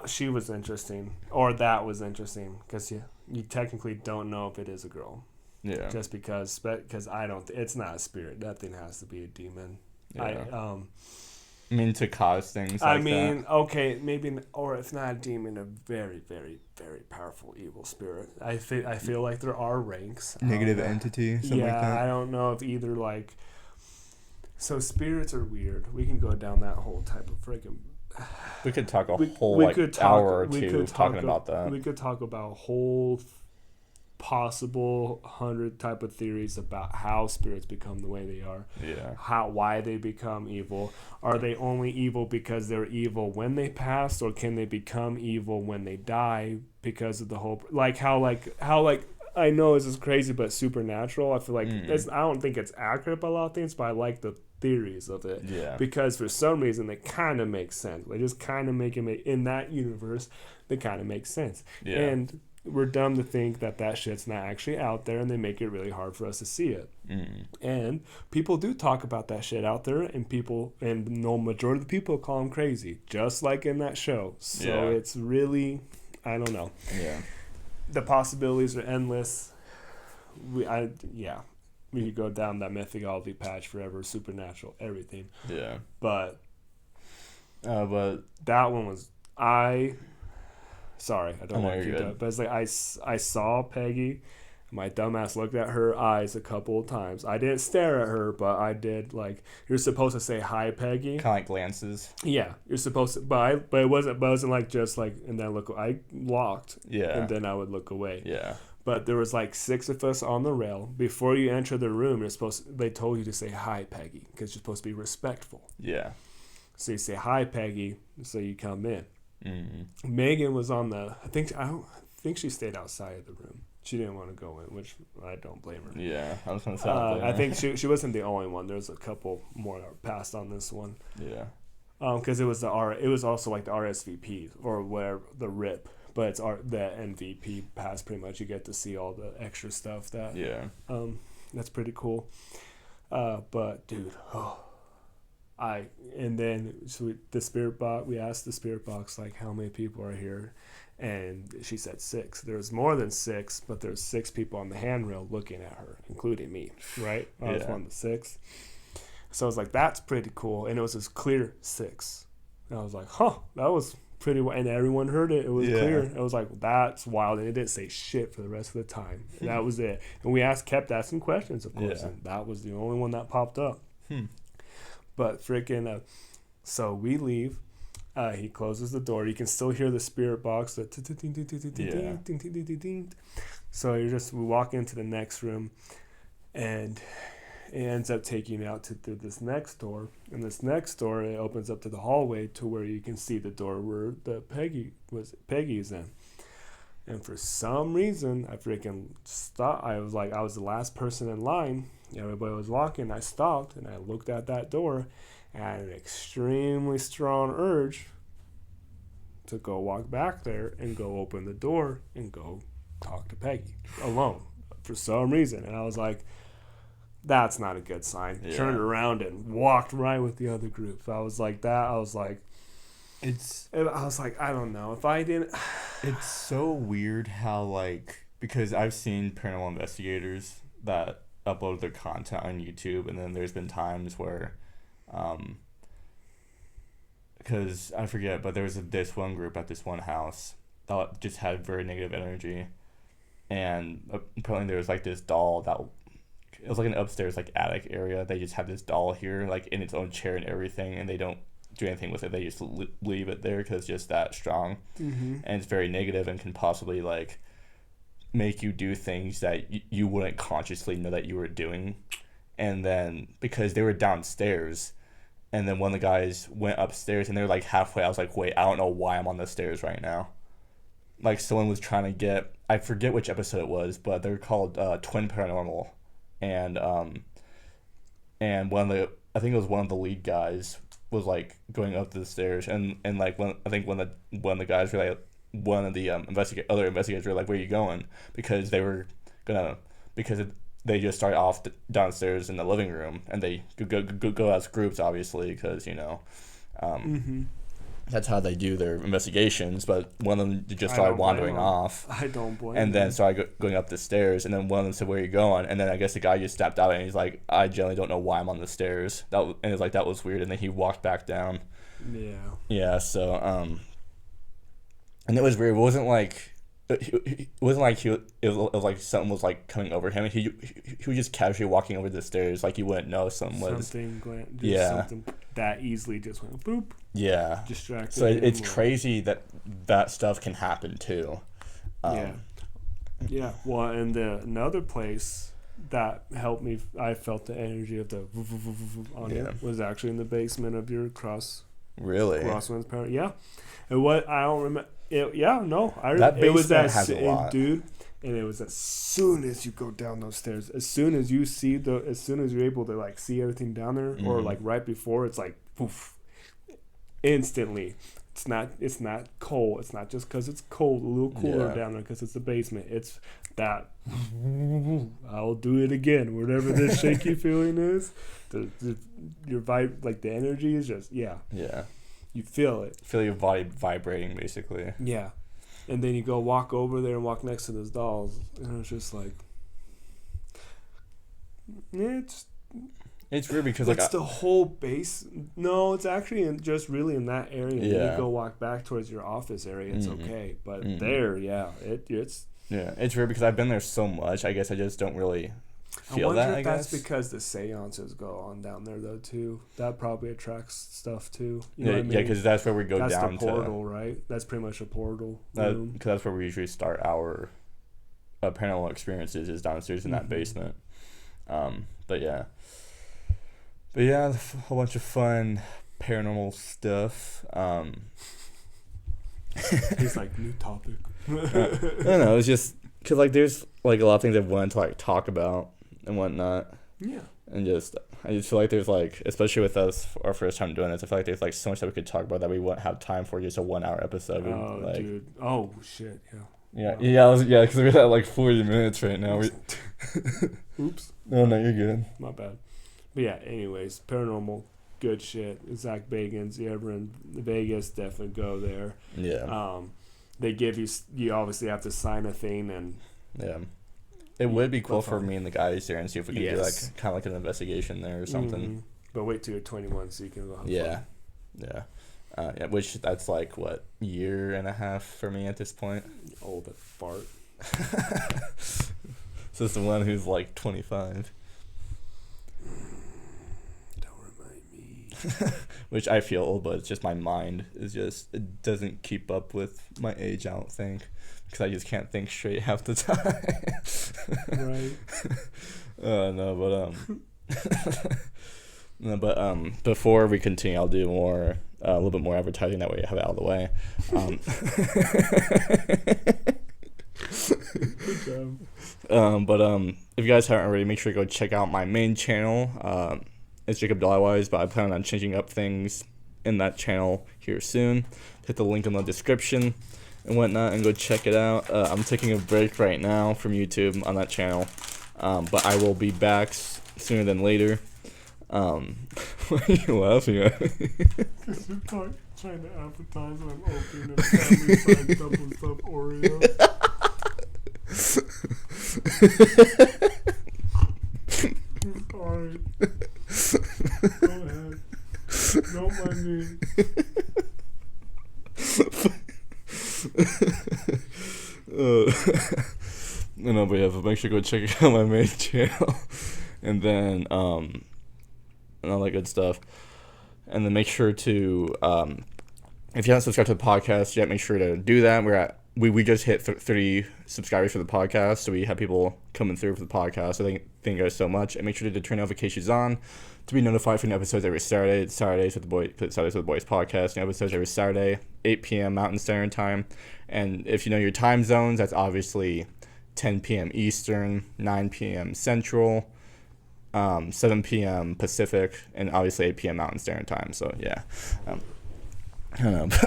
She was interesting, that was interesting, because you technically don't know if it is a girl. Yeah. Just because it's not a spirit. That thing has to be a demon. Yeah. I mean, to cause things like that. Okay, maybe, or if not a demon, a very, very, very powerful evil spirit. I feel like there are ranks. Negative entity, something like that. I don't know if either, like... So spirits are weird. We can go down that whole type of freaking... We could talk a whole hour or two talking about that. We could talk about whole possible 100 type of theories about how spirits become the way they are. Yeah. Why they become evil. Are they only evil because they're evil when they pass, or can they become evil when they die because of the whole how I know this is crazy but supernatural. I feel like I don't think it's accurate by a lot of things, but I like the theories of it. Yeah. Because for some reason they kind of make sense. They just kind of make in that universe. They kind of make sense. Yeah. And we're dumb to think that shit's not actually out there, and they make it really hard for us to see it. And people do talk about that shit out there, and no majority of the people call them crazy, just like in that show. So it's really, I don't know. Yeah. The possibilities are endless. We could go down that mythology patch forever, supernatural, everything. Yeah. But that one was sorry, I don't want to keep that. But it's like I saw Peggy. My dumbass looked at her eyes a couple of times. I didn't stare at her, but I did, like, you're supposed to say hi, Peggy. Kind of like glances. Yeah, you're supposed to, but it wasn't like just like, and then look, I walked. Yeah. And then I would look away. Yeah. But there was like 6 of us on the rail. Before you enter the room, they told you to say hi, Peggy, because you're supposed to be respectful. Yeah. So you say hi, Peggy, so you come in. Mm-hmm. Megan was on the, I think she stayed outside of the room. She didn't want to go in, which I don't blame her. Yeah, I was gonna say. I think she wasn't the only one. There's a couple more that passed on this one. Yeah. Because it was also like the RSVP or where the RIP, but it's the MVP pass. Pretty much, you get to see all the extra stuff that. Yeah. That's pretty cool. But dude, the spirit box. We asked the spirit box like how many people are here, and she said 6. There's more than 6, but there's 6 people on the handrail looking at her, including me. Right? I was one of the 6. So I was like, that's pretty cool, and it was this clear 6. And I was like, huh, that was pretty. And everyone heard it. It was clear. I was like, that's wild, and it didn't say shit for the rest of the time. And that was it. And we kept asking questions, of course, and that was the only one that popped up. But freaking, so we leave. He closes the door. You can still hear the spirit box. So we walk into the next room, and it ends up taking me out to this next door. And this next door, it opens up to the hallway to where you can see the door where Peggy's in. And for some reason, I freaking stopped. I was the last person in line. Everybody was walking. I stopped and I looked at that door, and I had an extremely strong urge to go walk back there and go open the door and go talk to Peggy alone for some reason. And I was like, that's not a good sign. Yeah. Turned around and walked right with the other group. I was like, I don't know if I didn't. It's so weird how, like, because I've seen paranormal investigators that upload their content on YouTube, and then there's been times where, because I forget, but there was this one group at this one house that just had very negative energy, and apparently there was like this doll that, it was like an upstairs like attic area. They just have this doll here, like in its own chair and everything, and they don't do anything with it. They just leave it there because it's just that strong. Mm-hmm. And it's very negative and can possibly like make you do things that you wouldn't consciously know that you were doing. And then because they were downstairs, and then one of the guys went upstairs, and they're like halfway. I was like, wait, I don't know why I'm on the stairs right now. Like someone was trying to get, I forget which episode it was, but they're called Twin Paranormal, and one of the, I think it was one of the lead guys was like going up the stairs, and like one of the guys were like, one of the other investigators were like, where are you going? Because they just started off downstairs in the living room, and they go as groups, obviously, because that's how they do their investigations. But one of them just started wandering off. I don't blame and then started going up the stairs, and then one of them said, where are you going? And then I guess the guy just stepped out, and he's like, I generally don't know why I'm on the stairs. And it's like, that was weird. And then he walked back down. Yeah, so and it was weird. It wasn't like it was like something was like coming over him. He was just casually walking over the stairs, like you wouldn't know something that easily just went boop. Yeah, distracted. So it's crazy that stuff can happen too. Yeah. Well, and another place that helped me, I felt the energy of the on it was actually in the basement of your Crosswinds Power. Yeah, and what I don't remember. It was that has a lot. Dude, and it was as soon as you go down those stairs, as soon as you're able to like see everything down there, or like right before, it's like poof, instantly. It's not cold. It's not just because it's cold, a little cooler down there because it's the basement. It's that I'll do it again. Whatever this shaky feeling is, your vibe, like the energy is just you feel it. Feel your body vibrating, basically. Yeah. And then you go walk over there and walk next to those dolls, and it's just like, it's weird because it's the whole base. No, it's actually just really in that area. Yeah. Then you go walk back towards your office area. It's okay, but there, it's Yeah, it's weird because I've been there so much. I guess I just don't really feel that. I guess that's because the seances go on down there though too. That probably attracts stuff too. You yeah, know what I mean? yeah, because that's where we go that's down the portal, right? That's pretty much a portal room. Because that's where we usually start our paranormal experiences is downstairs in that basement. But yeah, a whole bunch of fun paranormal stuff. He's like, new topic. I don't know. It's just because like there's like a lot of things I've wanted to like talk about and whatnot. Yeah. And I just feel like there's like, especially with us our first time doing this, I feel like there's like so much that we could talk about that we wouldn't have time for just a 1 hour episode. Oh, like, dude. Oh shit. Yeah. Yeah, because we're at like 40 minutes right now. Oops. No, you're good. My bad. But yeah, anyways, paranormal, good shit. Zach Bagans, you ever in Vegas, definitely go there. Yeah. They give you obviously have to sign a thing and. Yeah. It would be cool for me and the guys there and see if we can do like kind of like an investigation there or something. Mm-hmm. But wait till you're 21 so you can go have yeah. fun. Yeah, which that's like what, year and a half for me at this point. Oh, the fart. So it's the one who's like 25. Don't remind me. Which I feel old, but it's just my mind it doesn't keep up with my age, I don't think, because I just can't think straight half the time. Right. No, but before we continue, I'll do a little bit more advertising. That way, I have it out of the way. Good job. But if you guys haven't already, make sure to go check out my main channel. It's Jacob Dollywise, but I plan on changing up things in that channel here soon. Hit the link in the description and whatnot, and go check it out. I'm taking a break right now from YouTube on that channel, but I will be back sooner than later. What are you laughing at? Because you're trying to advertise when I'm opening a family size double stuff Oreo. Sorry. Go ahead. Don't mind me. No, but yeah, but make sure to go check out my main channel, and then and all that good stuff, and then make sure to if you haven't subscribed to the podcast yet, make sure to do that. We just hit 30 subscribers for the podcast, so we have people coming through for the podcast. So thank you guys so much, and make sure to turn notifications on to be notified for new episodes every Saturday. It's Saturdays with the Boys podcast. New episodes every Saturday, 8 p.m. Mountain Standard Time, and if you know your time zones, that's obviously 10 p.m. Eastern, 9 p.m. Central, 7 p.m. Pacific, and obviously 8 p.m. Mountain Standard Time. So yeah. I don't know. I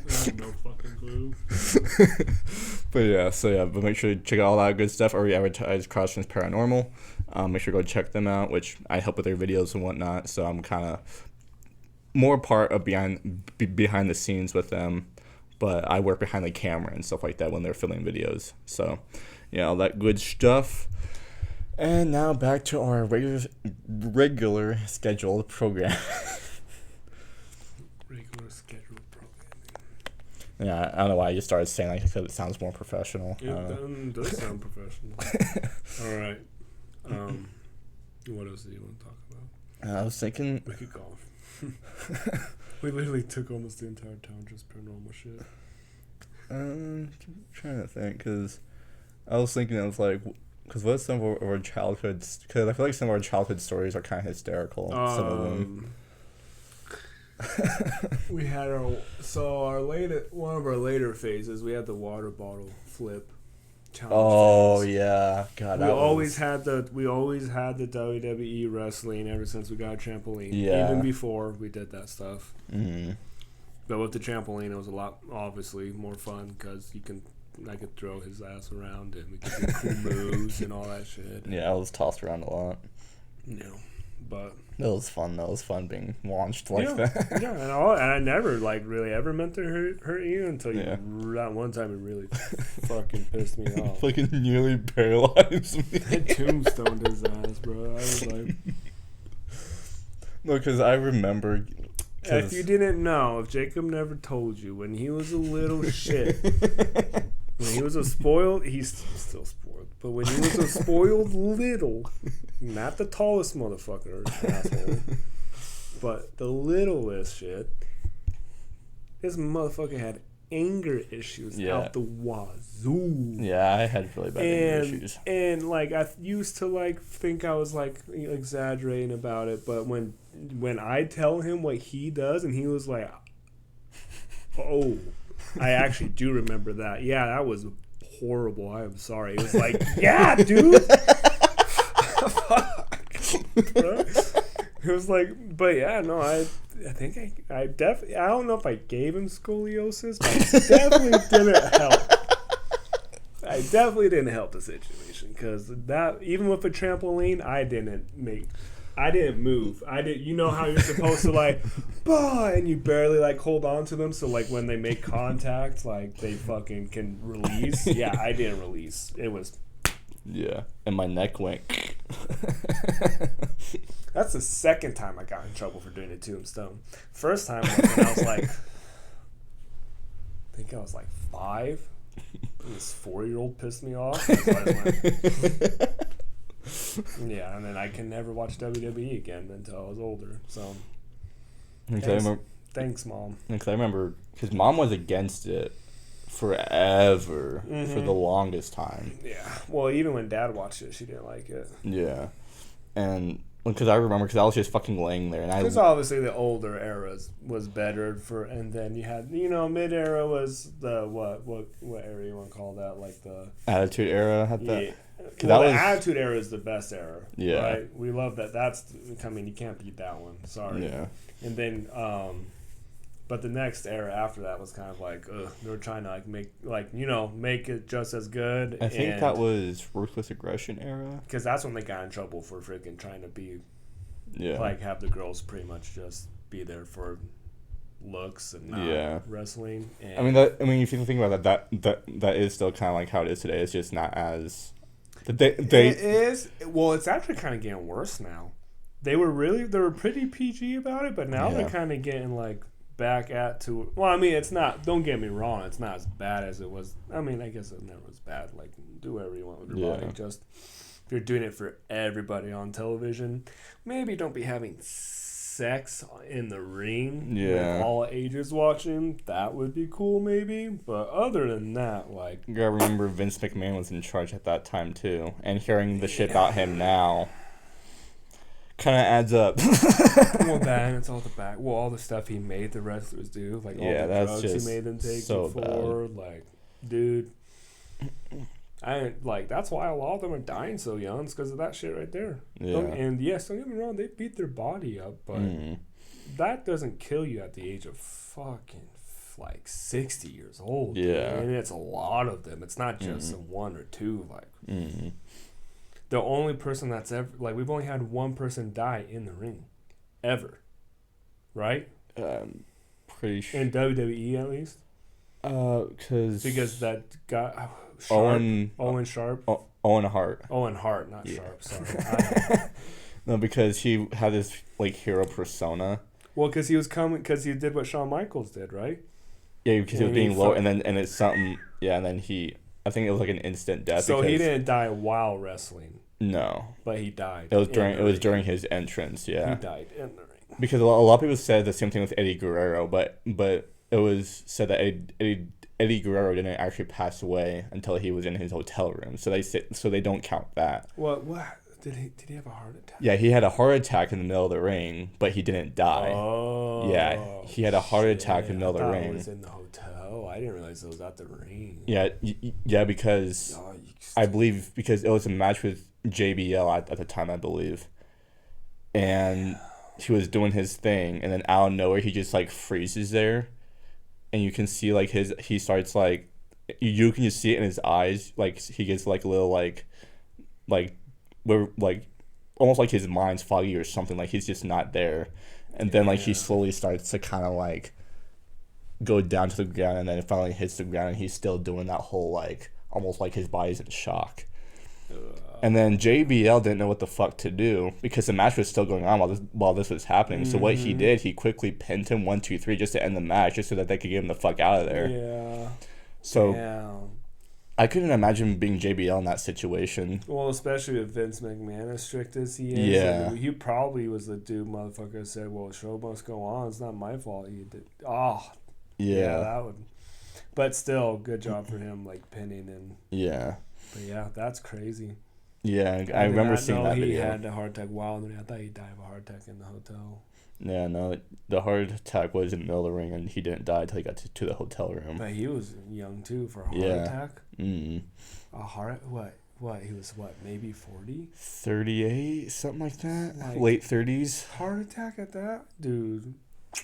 have no fucking clue. But make sure to check out all that good stuff. Already advertised Crosswinds Paranormal. Make sure to go check them out, which I help with their videos and whatnot. So I'm kind of more part of behind the scenes with them, but I work behind the camera and stuff like that when they're filming videos. So, yeah, all that good stuff. And now back to our regular scheduled program. Regular scheduled programming. Yeah, I don't know why I just started saying like because it sounds more professional. It does sound professional. All right. What else do you want to talk about? I was thinking We could golf. We literally took almost the entire town just paranormal shit. trying to think because I was thinking I was like, because what some of our childhoods? Because I feel like some of our childhood stories are kind of hysterical. Some of them. We had one of our later phases. We had the water bottle flip challenge. Oh phase. Yeah, God. We always had the WWE wrestling ever since we got a trampoline. Yeah. Even before we did that stuff. Mm-hmm. But with the trampoline, it was a lot obviously more fun because I could throw his ass around and we could do cool moves and all that shit. Yeah, I was tossed around a lot. Yeah, but It was fun. That was fun being launched like that. Yeah, and I never really ever meant to hurt you until that one time it really fucking pissed me off. Fucking nearly paralyzed me. I tombstoned his ass, bro. I was like, no, because I remember. if you didn't know, if Jacob never told you, when he was a little shit, When he was a spoiled, he's still spoiled. But when he was a spoiled little, not the tallest motherfucker, asshole, but the littlest shit, this motherfucker had anger issues out the wazoo. Yeah, I had really bad anger issues. And like I used to like think I was like exaggerating about it, but when I tell him what he does, and he was like, "Oh, I actually do remember that. Yeah, that was horrible. I am sorry." It was like, "Yeah, dude." Fuck. It was like, but yeah, no, I think I definitely, I don't know if I gave him scoliosis, but I definitely didn't help. I definitely didn't help the situation, because that, even with a trampoline, I didn't move. You know how you're supposed to like, bah, and you barely like hold on to them, so like when they make contact, like they fucking can release. Yeah, I didn't release. It was. Yeah, and my neck went. That's the second time I got in trouble for doing a tombstone. First time was when I was like, I think I was like 5. This 4-year-old pissed me off. So I went, yeah, and then I can never watch WWE again until I was older. So, thanks, Mom. Because I remember, because Mom was against it forever, for the longest time. Yeah. Well, even when Dad watched it, she didn't like it. Yeah. And because I remember, because I was just fucking laying there, and because obviously the older eras was better and then you had, mid era was the what era you want to call that, like the Attitude Era had that. Yeah. Well, the Attitude Era is the best era. Yeah. Right? We love that. You can't beat that one. Sorry. Yeah. And then but the next era after that was kind of like, they were trying to make it just as good. I think that was Ruthless Aggression Era. Because that's when they got in trouble for freaking trying to be, have the girls pretty much just be there for looks and not wrestling. And if you think about that is still kind of like how it is today. It's just not as. It is. Well, it's actually kind of getting worse now. They were pretty PG about it, but now they're kind of getting like back to. Well, I mean, it's not. Don't get me wrong. It's not as bad as it was. I mean, I guess it never was bad. Like, do whatever you want with your body. Just if you're doing it for everybody on television, maybe don't be having sex in the ring with all ages watching. That would be cool, maybe. But other than that, like, you gotta remember Vince McMahon was in charge at that time too, and hearing the shit about him now kind of adds up. Well, that, and it's all the back. Well, all the stuff he made the wrestlers do, like all the drugs he made them take before. Bad. Like, dude, that's why a lot of them are dying so young. It's because of that shit right there. Yeah. And yes, don't get me wrong, they beat their body up, but that doesn't kill you at the age of fucking like 60 years old. Yeah, and it's a lot of them. It's not just one or two. Like. The only person that's ever, like, we've only had one person die in the ring, ever, right? Pretty sure. In WWE, at least. Because that guy, Owen Sharp. Owen Hart. Owen Hart, not Sharp. Sorry. No, because he had this like hero persona. Well, because he did what Shawn Michaels did, right? Yeah, because he was being low, and it's something. Yeah, and then I think it was like an instant death. So he didn't die while wrestling. No, but he died. It was during his entrance. Yeah, he died in the ring. Because a lot of people said the same thing with Eddie Guerrero, but it was said that Eddie Guerrero didn't actually pass away until he was in his hotel room. So they don't count that. What did he have a heart attack? Yeah, he had a heart attack in the middle of the ring, but he didn't die. Oh, yeah, he had a heart attack in the middle of the ring. It was in the hotel. I didn't realize it was at the ring. Yeah, because I believe because it was a match with JBL at the time, I believe, and he was doing his thing, and then out of nowhere he just like freezes there, and you can see like he starts like you can just see it in his eyes, like he gets like a little like almost like his mind's foggy or something, like he's just not there, and then like he slowly starts to kind of like go down to the ground, and then it finally hits the ground, and he's still doing that whole like almost like his body's in shock. And then JBL didn't know what the fuck to do because the match was still going on while this was happening. So what he did, he quickly pinned him 1, 2, 3 just to end the match, just so that they could get him the fuck out of there. Yeah. So I couldn't imagine being JBL in that situation. Well, especially with Vince McMahon as strict as he is. Yeah. Like, he probably was the dude motherfucker said, well, the show must go on. It's not my fault. He did. Oh, yeah, that would. But still, good job for him, like, pinning and. Yeah. But yeah, that's crazy. Yeah, I remember seeing that video. He had a heart attack. Wow, I thought he died of a heart attack in the hotel. Yeah, no, the heart attack was in the middle of the ring, and he didn't die until he got to the hotel room. But he was young, too, for a heart attack. Mm. A heart... What? He was, maybe 40? 38, something like that? Late 30s. Heart attack at that? Dude.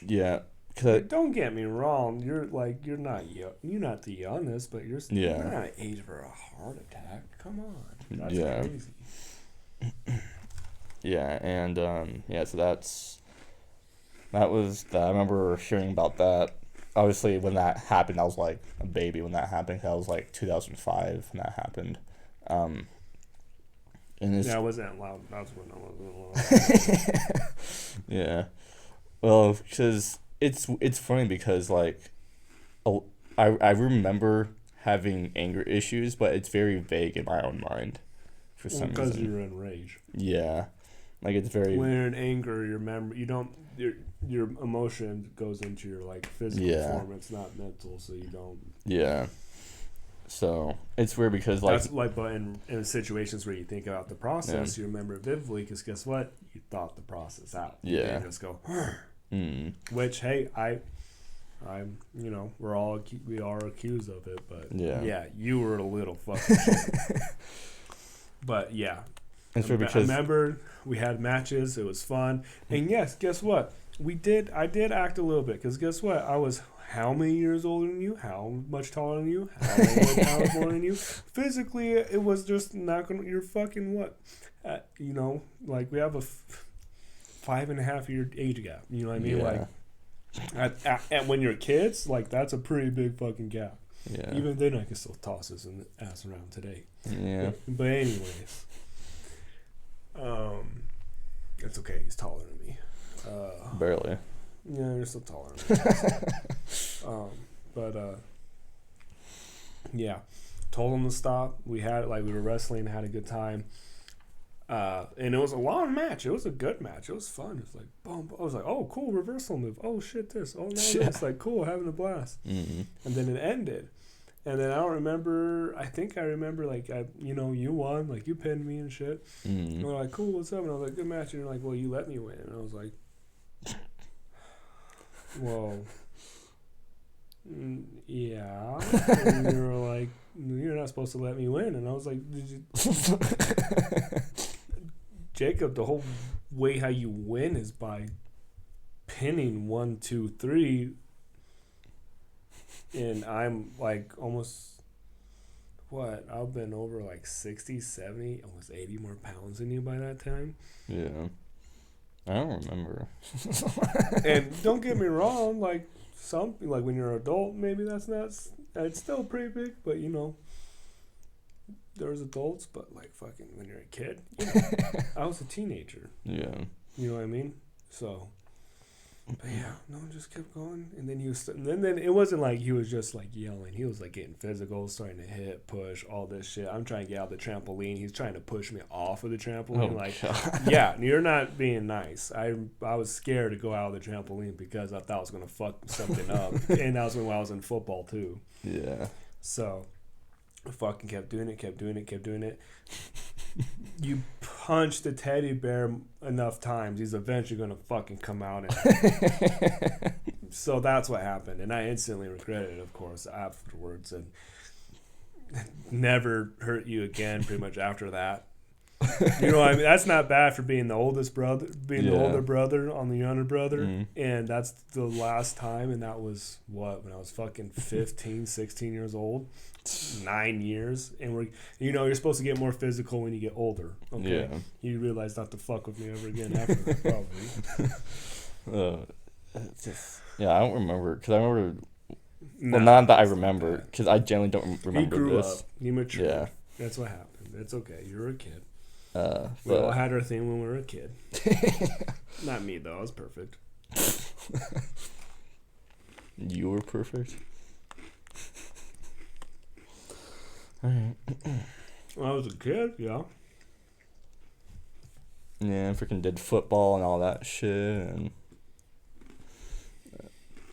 Yeah. Don't get me wrong. You're not young. You're not the youngest, but you're not age for a heart attack. Come on. That's crazy. Yeah, and, so that was that. I remember hearing about that. Obviously, when that happened, I was like a baby when that happened. That was like 2005 when that happened. I wasn't allowed. That's when I wasn't allowed. Yeah. Well, because it's funny because, like, I remember having anger issues, but it's very vague in my own mind for some reason. Because you're in rage. Yeah. Like, it's very... When you're in anger, your emotion goes into your, like, physical form. It's not mental, so you don't... Yeah. So, it's weird because, like... That's like, but in situations where you think about the process, you remember it vividly, because guess what? You thought the process out. You can't just go... Which, hey, I'm, we are accused of it, but... Yeah, you were a little fucking shit. But, yeah. I remember we had matches. It was fun. And yes, guess what? I did act a little bit because guess what? I was how many years older than you? How much taller than you? How many pounds more than you? Physically, it was just not going to... You're fucking what? Like we have a 5.5 year age gap. You know what I mean? Yeah. Like, and when you're kids, like that's a pretty big fucking gap. Yeah. Even then, I can still toss his ass around today. Yeah. But anyways... it's okay. He's taller than me. Barely. Yeah, you're still taller than me. Yeah. Told him to stop. We were wrestling, had a good time. And it was a long match. It was a good match. It was fun. It was like, boom. I was like, oh, cool, reversal move. Oh, shit, this. Oh, no, this. Like, cool, having a blast. Mm-hmm. And then it ended. And then I think I remember, like, you won, like, you pinned me and shit. Mm-hmm. And we're like, cool, what's up? And I was like, good match. And you're like, well, you let me win. And I was like, well, yeah. And you were like, you're not supposed to let me win. And I was like, did you... Jacob, the whole way how you win is by pinning 1, 2, 3... And I'm like almost, I've been over like 60, 70, almost 80 more pounds than you by that time. Yeah. I don't remember. And don't get me wrong, like something like when you're an adult, maybe it's still pretty big, but there's adults, but like fucking when you're a kid, I was a teenager. Yeah. You know what I mean? So. But yeah, no, just kept going, and then and then it wasn't like he was just like yelling. He was like getting physical, starting to hit, push, all this shit. I'm trying to get out of the trampoline. He's trying to push me off of the trampoline. God. Yeah, you're not being nice. I was scared to go out of the trampoline because I thought I was gonna fuck something up, and that was when I was in football too. Yeah. So, I fucking kept doing it. You punch the teddy bear enough times, he's eventually going to fucking come out. So that's what happened. And I instantly regretted it, of course, afterwards. And never hurt you again pretty much after that. You know what I mean? That's not bad for being the oldest brother, the older brother on the younger brother. Mm-hmm. And that's the last time. And that was, when I was fucking 15, 16 years old. 9 years. And you're supposed to get more physical when you get older. Okay? Yeah. You realize not to fuck with me ever again after that, probably. I don't remember. Because I remember... Well, not that I remember. Because I generally don't remember this. He grew up. He matured. Yeah. That's what happened. It's okay. You're a kid. We all had our thing when we were a kid. Not me, though. I was perfect. You were perfect? Alright. When I was a kid, yeah. Yeah, freaking did football and all that shit, and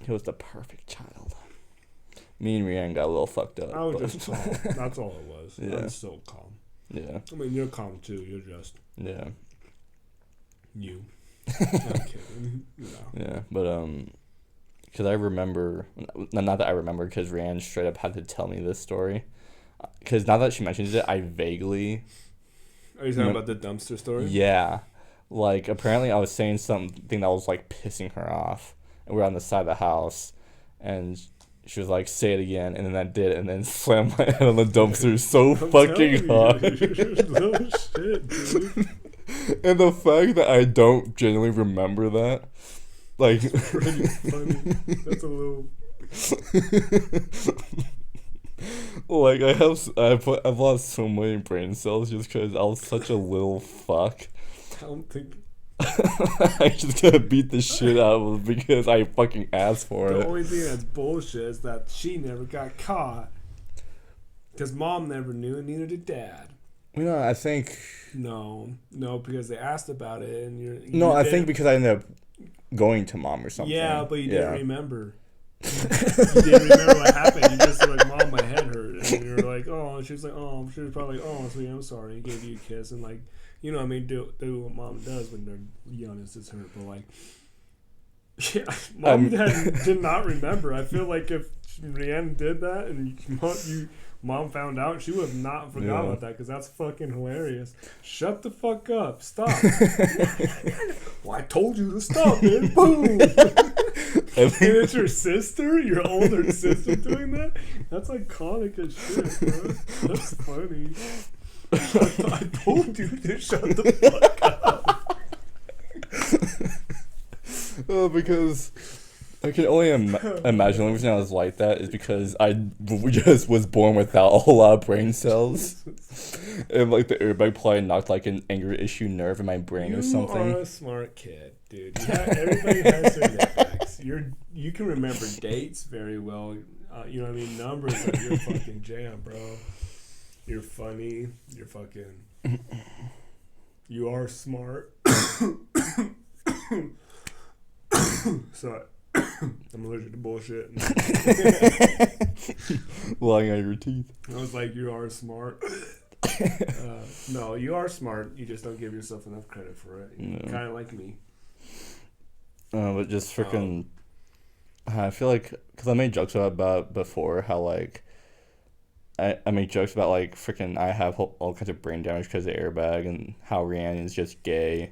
he was the perfect child. Me and Rianne got a little fucked up. I was just calm. That's all it was. Yeah. I'm so calm. Yeah. I mean, you're calm too. You're just Yeah. you. I'm kidding. No. Yeah, but because I remember, not that I remember, because Rianne straight up had to tell me this story. Because now that she mentions it, I vaguely. Are you talking about the dumpster story? Yeah, like apparently I was saying something that was like pissing her off, and we're on the side of the house, and she was like, "Say it again," and then I did, and then slammed my head on the dumpster so fucking hard. No shit, dude. And the fact that I don't genuinely remember that, like, It's pretty funny. That's a little. like I've lost so many brain cells just because I was such a little fuck. I don't think. I just gotta beat the shit out of him because I fucking asked for it. The only thing that's bullshit is that she never got caught. Because mom never knew, and neither did dad. You know, I think. No, because they asked about it, and you're. No, I think because I ended up going to mom or something. Yeah, but you didn't remember. You didn't remember what happened. You just were like, "Mom, my head hurt," and you were like, "Oh," and she was like, "Oh," she was probably like, "Oh, sweetie, I'm sorry." And gave you a kiss and like, you know, what I mean, do what mom does when they're young and it's hurt, but like, yeah, mom did not remember. I feel like if Rianne did that and mom found out, she would have not forgot about that because that's fucking hilarious. Shut the fuck up. Stop. Well, I told you to stop it. Boom. And it's your sister, your older sister doing that? That's iconic as shit, bro. That's funny. I told you to shut the fuck up. Well, because I can only imagine the reason I was like that is because I just was born without a whole lot of brain cells. And like the airbag probably knocked like an anger issue nerve in my brain or something. You are a smart kid, dude. Everybody has their airbags. You can remember dates very well. You know what I mean? Numbers are your fucking jam, bro. You're funny. You're fucking. You are smart. Sorry. I'm allergic to bullshit. Lying on your teeth. I was like, you are smart. No, you are smart. You just don't give yourself enough credit for it. No. Kind of like me. But just freaking. I feel like, because I made jokes about before how like. I make jokes about like freaking I have all kinds of brain damage because of the airbag and how Rianne is just gay.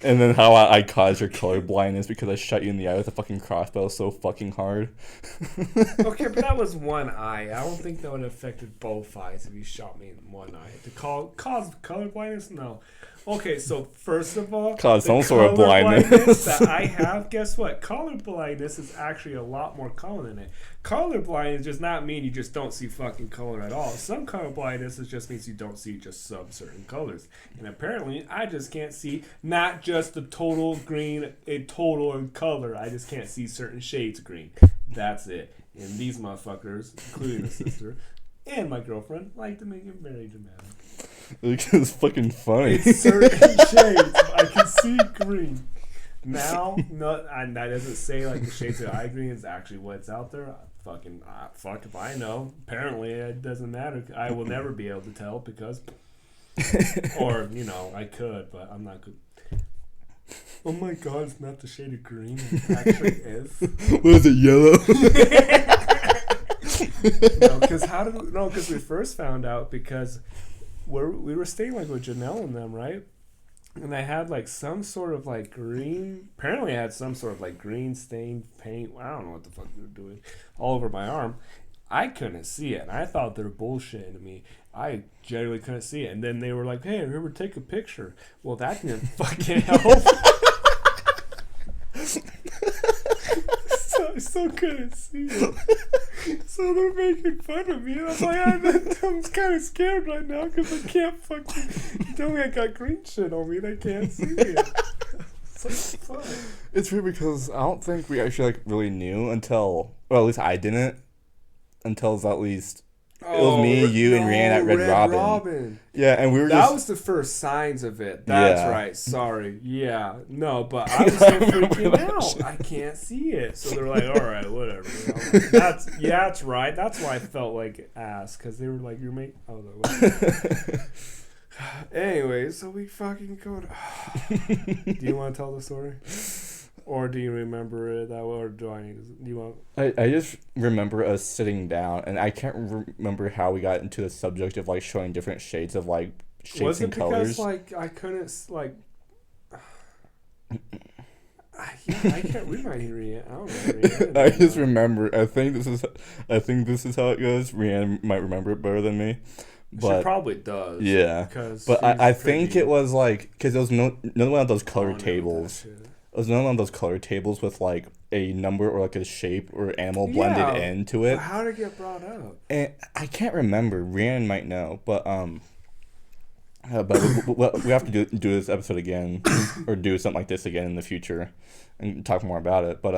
And then how I caused your color blindness because I shot you in the eye with a fucking crossbow so fucking hard. Okay, but that was one eye. I don't think that would have affected both eyes if you shot me in one eye. To cause color blindness? No. Okay, so first of all, cause some sort of blindness that I have. Guess what? Color blindness is actually a lot more common than it. Color blindness does not mean you just don't see fucking color at all. Some color blindness just means you don't see just some certain colors. And apparently, I just can't see not just the total green, a total in color. I just can't see certain shades of green. That's it. And these motherfuckers, including the sister and my girlfriend, like to make it very dramatic. It's fucking funny. It's certain shades. I can see green. Now, that doesn't say like the shades of eye green is actually what's out there. Fuck if I know. Apparently, it doesn't matter. I will never be able to tell because, or I could, but I'm not good. Oh my god, it's not the shade of green. It actually is. What is it, yellow? Because we first found out because we were staying like with Janelle and them, right? And I had like some sort of like green. Apparently, I had some sort of like green stained paint. I don't know what the fuck they were doing all over my arm. I couldn't see it, and I thought they were bullshitting me. I generally couldn't see it, and then they were like, "Hey, remember take a picture." Well, that didn't fucking help. I still couldn't see it. So they're making fun of me. And I'm like, I'm kind of scared right now because I can't fucking tell me I got green shit on me and I can't see it. It's like, fuck. It's weird because I don't think we actually like really knew until, well, at least I didn't until at least it was me, you, and Rhiannon at Red Robin. Yeah, and we were That just. was the first signs of it. That's Yeah. right. Sorry. Yeah. No, but I was so freaking out. I can't see it. So they're like, all right, whatever. You know, like, that's right. That's why I felt like ass, because they were like, your mate. I was like, what? Anyway, so we fucking go to. Do you want to tell the story? Or do you remember it that way, or do I need to? Do you want? I just remember us sitting down, and I can't remember how we got into the subject of like showing different shades of like shapes Was it and because colors. like I couldn't like? I can't. We might hear it. I don't know. I just remember. I think this is how it goes. Rhiannon might remember it better than me, but she probably does. yeah. Because But I think it was like because there was none one of those color tables. It was none of those color tables with like a number or like a shape or animal blended into it. But how did it get brought up? And I can't remember. Rhiannon might know, but we have to do this episode again, or do something like this again in the future, and talk more about it. But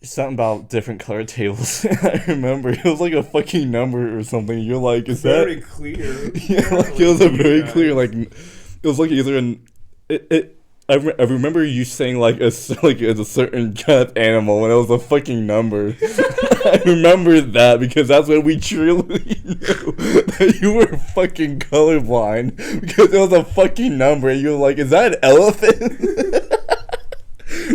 something about different color tables. I remember it was like a fucking number or something. You're like, is very that clear? Yeah, like it was a very clear like it was like either an it. I remember you saying like it's a certain kind of animal and it was a fucking number. I remember that because that's when we truly knew that you were fucking colorblind because it was a fucking number and you were like, is that an elephant?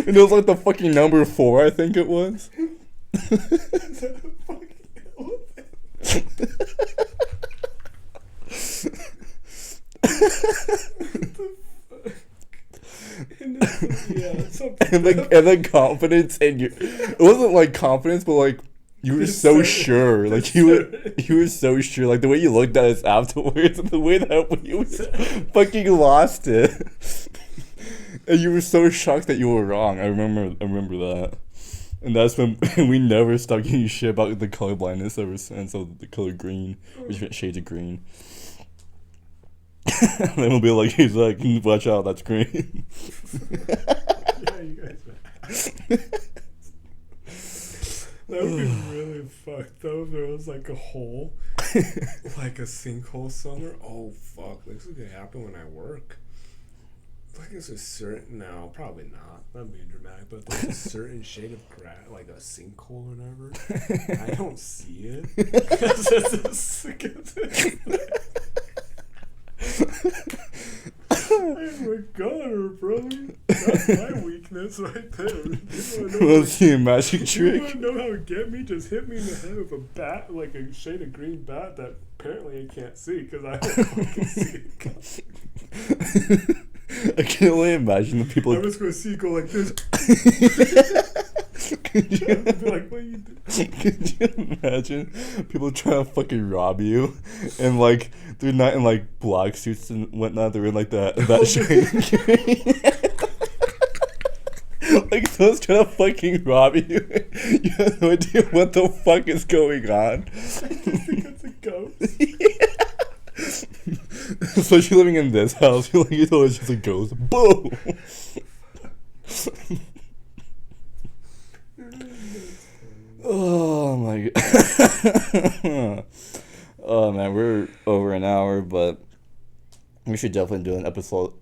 And it was like the fucking number 4, I think it was. Is that a fucking elephant? And the confidence in you, it wasn't like confidence, but like you were so sure, like you were so sure, like the way you looked at us afterwards, and the way that we fucking lost it, and you were so shocked that you were wrong. I remember that, and that's when we never stopped giving you shit about the color blindness ever since. So the color green, or different shades of green. And then we'll be like, he's like, watch out, that's green. Yeah, you guys are. That would be really fucked though if there was like a hole, like a sinkhole somewhere. Oh fuck, this is gonna happen when I work. Like it's a certain, no, probably not. That'd be dramatic, but there's a certain shade of grass, like a sinkhole or whatever. I don't see it. I'm a gunner, brother. That's my weakness right there. What's the magic You trick? want to know how to get me? Just hit me in the head with a bat, like a shade of green bat that apparently I can't see because I don't fucking see it. I can only imagine the people. I'm just gonna see it go like this. Could you, Be like, what you do? could you imagine people trying to fucking rob you, and like they're not in like black suits and whatnot. They're in like that shade. Like someone's trying to fucking rob you. You have no idea what the fuck is going on. I just think it's a ghost. Especially living in this house, you're like, you know, it's just a ghost. Boom. Oh my god. Oh man, we're over an hour, but we should definitely do an episode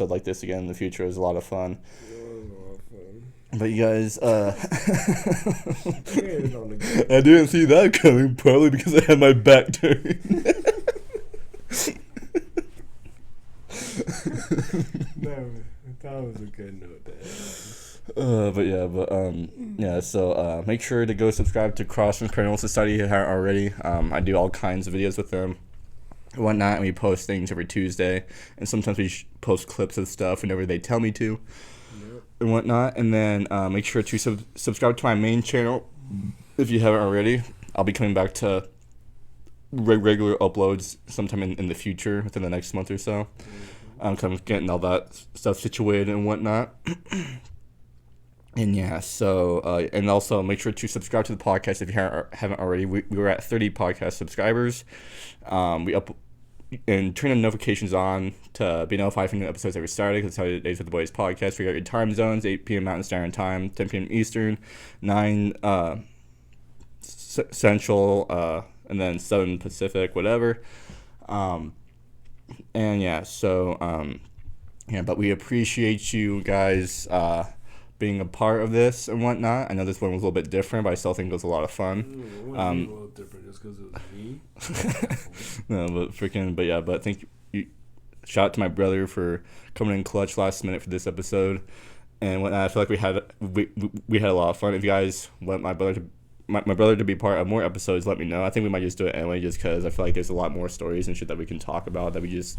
like this again in the future. It was a lot of fun. But you guys, I didn't see that coming, probably because I had my back turned. That was a good note to end. So make sure to go subscribe to Crossman's Paranormal Society if you haven't already. I do all kinds of videos with them and whatnot, and we post things every Tuesday, and sometimes we post clips of stuff whenever they tell me to. And whatnot, and then make sure to subscribe to my main channel if you haven't already. I'll be coming back to regular uploads sometime in the future, within the next month or so. I'm kind of getting all that stuff situated and whatnot. And yeah, so and also make sure to subscribe to the podcast if you haven't already. We were at 30 podcast subscribers. and turn the notifications on to be notified from the episodes that we started. Because that's how it is with the Boys podcast. We got your time zones: 8 p.m. Mountain Standard Time, 10 p.m. Eastern, 9 Central, and then 7 Pacific, whatever. And yeah, so yeah, but we appreciate you guys being a part of this and whatnot. I know this one was a little bit different, but I still think it was a lot of fun. It was a little different just because it was me. No, but thank you. Shout out to my brother for coming in clutch last minute for this episode and whatnot. I feel like we had a lot of fun. If you guys want my brother to be part of more episodes, let me know. I think we might just do it anyway, just because I feel like there's a lot more stories and shit that we can talk about that we just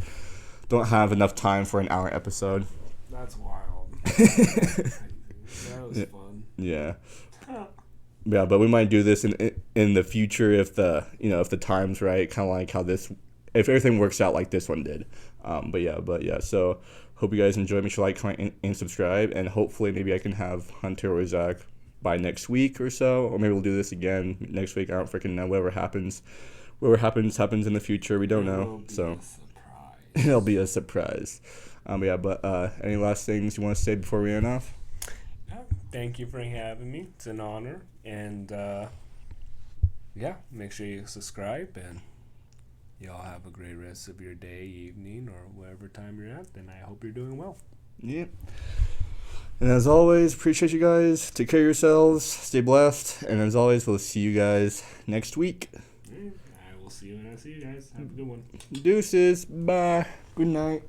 don't have enough time for an hour episode. That's wild. That was fun. Yeah. Yeah, but we might do this in the future if the time's right, kind of like how if everything works out like this one did. But yeah. So hope you guys enjoy. Make sure to like, comment, and subscribe, and hopefully maybe I can have Hunter or Zach by next week or so, or maybe we'll do this again next week. I don't freaking know. Whatever happens in the future. We don't know. So it'll be a surprise. But any last things you want to say before we end off? Thank you for having me. It's an honor. And make sure you subscribe, and y'all have a great rest of your day, evening, or whatever time you're at. And I hope you're doing well. Yeah. And as always, appreciate you guys. Take care of yourselves. Stay blessed. And as always, we'll see you guys next week. I will see you when I see you guys. Have a good one. Deuces. Bye. Good night.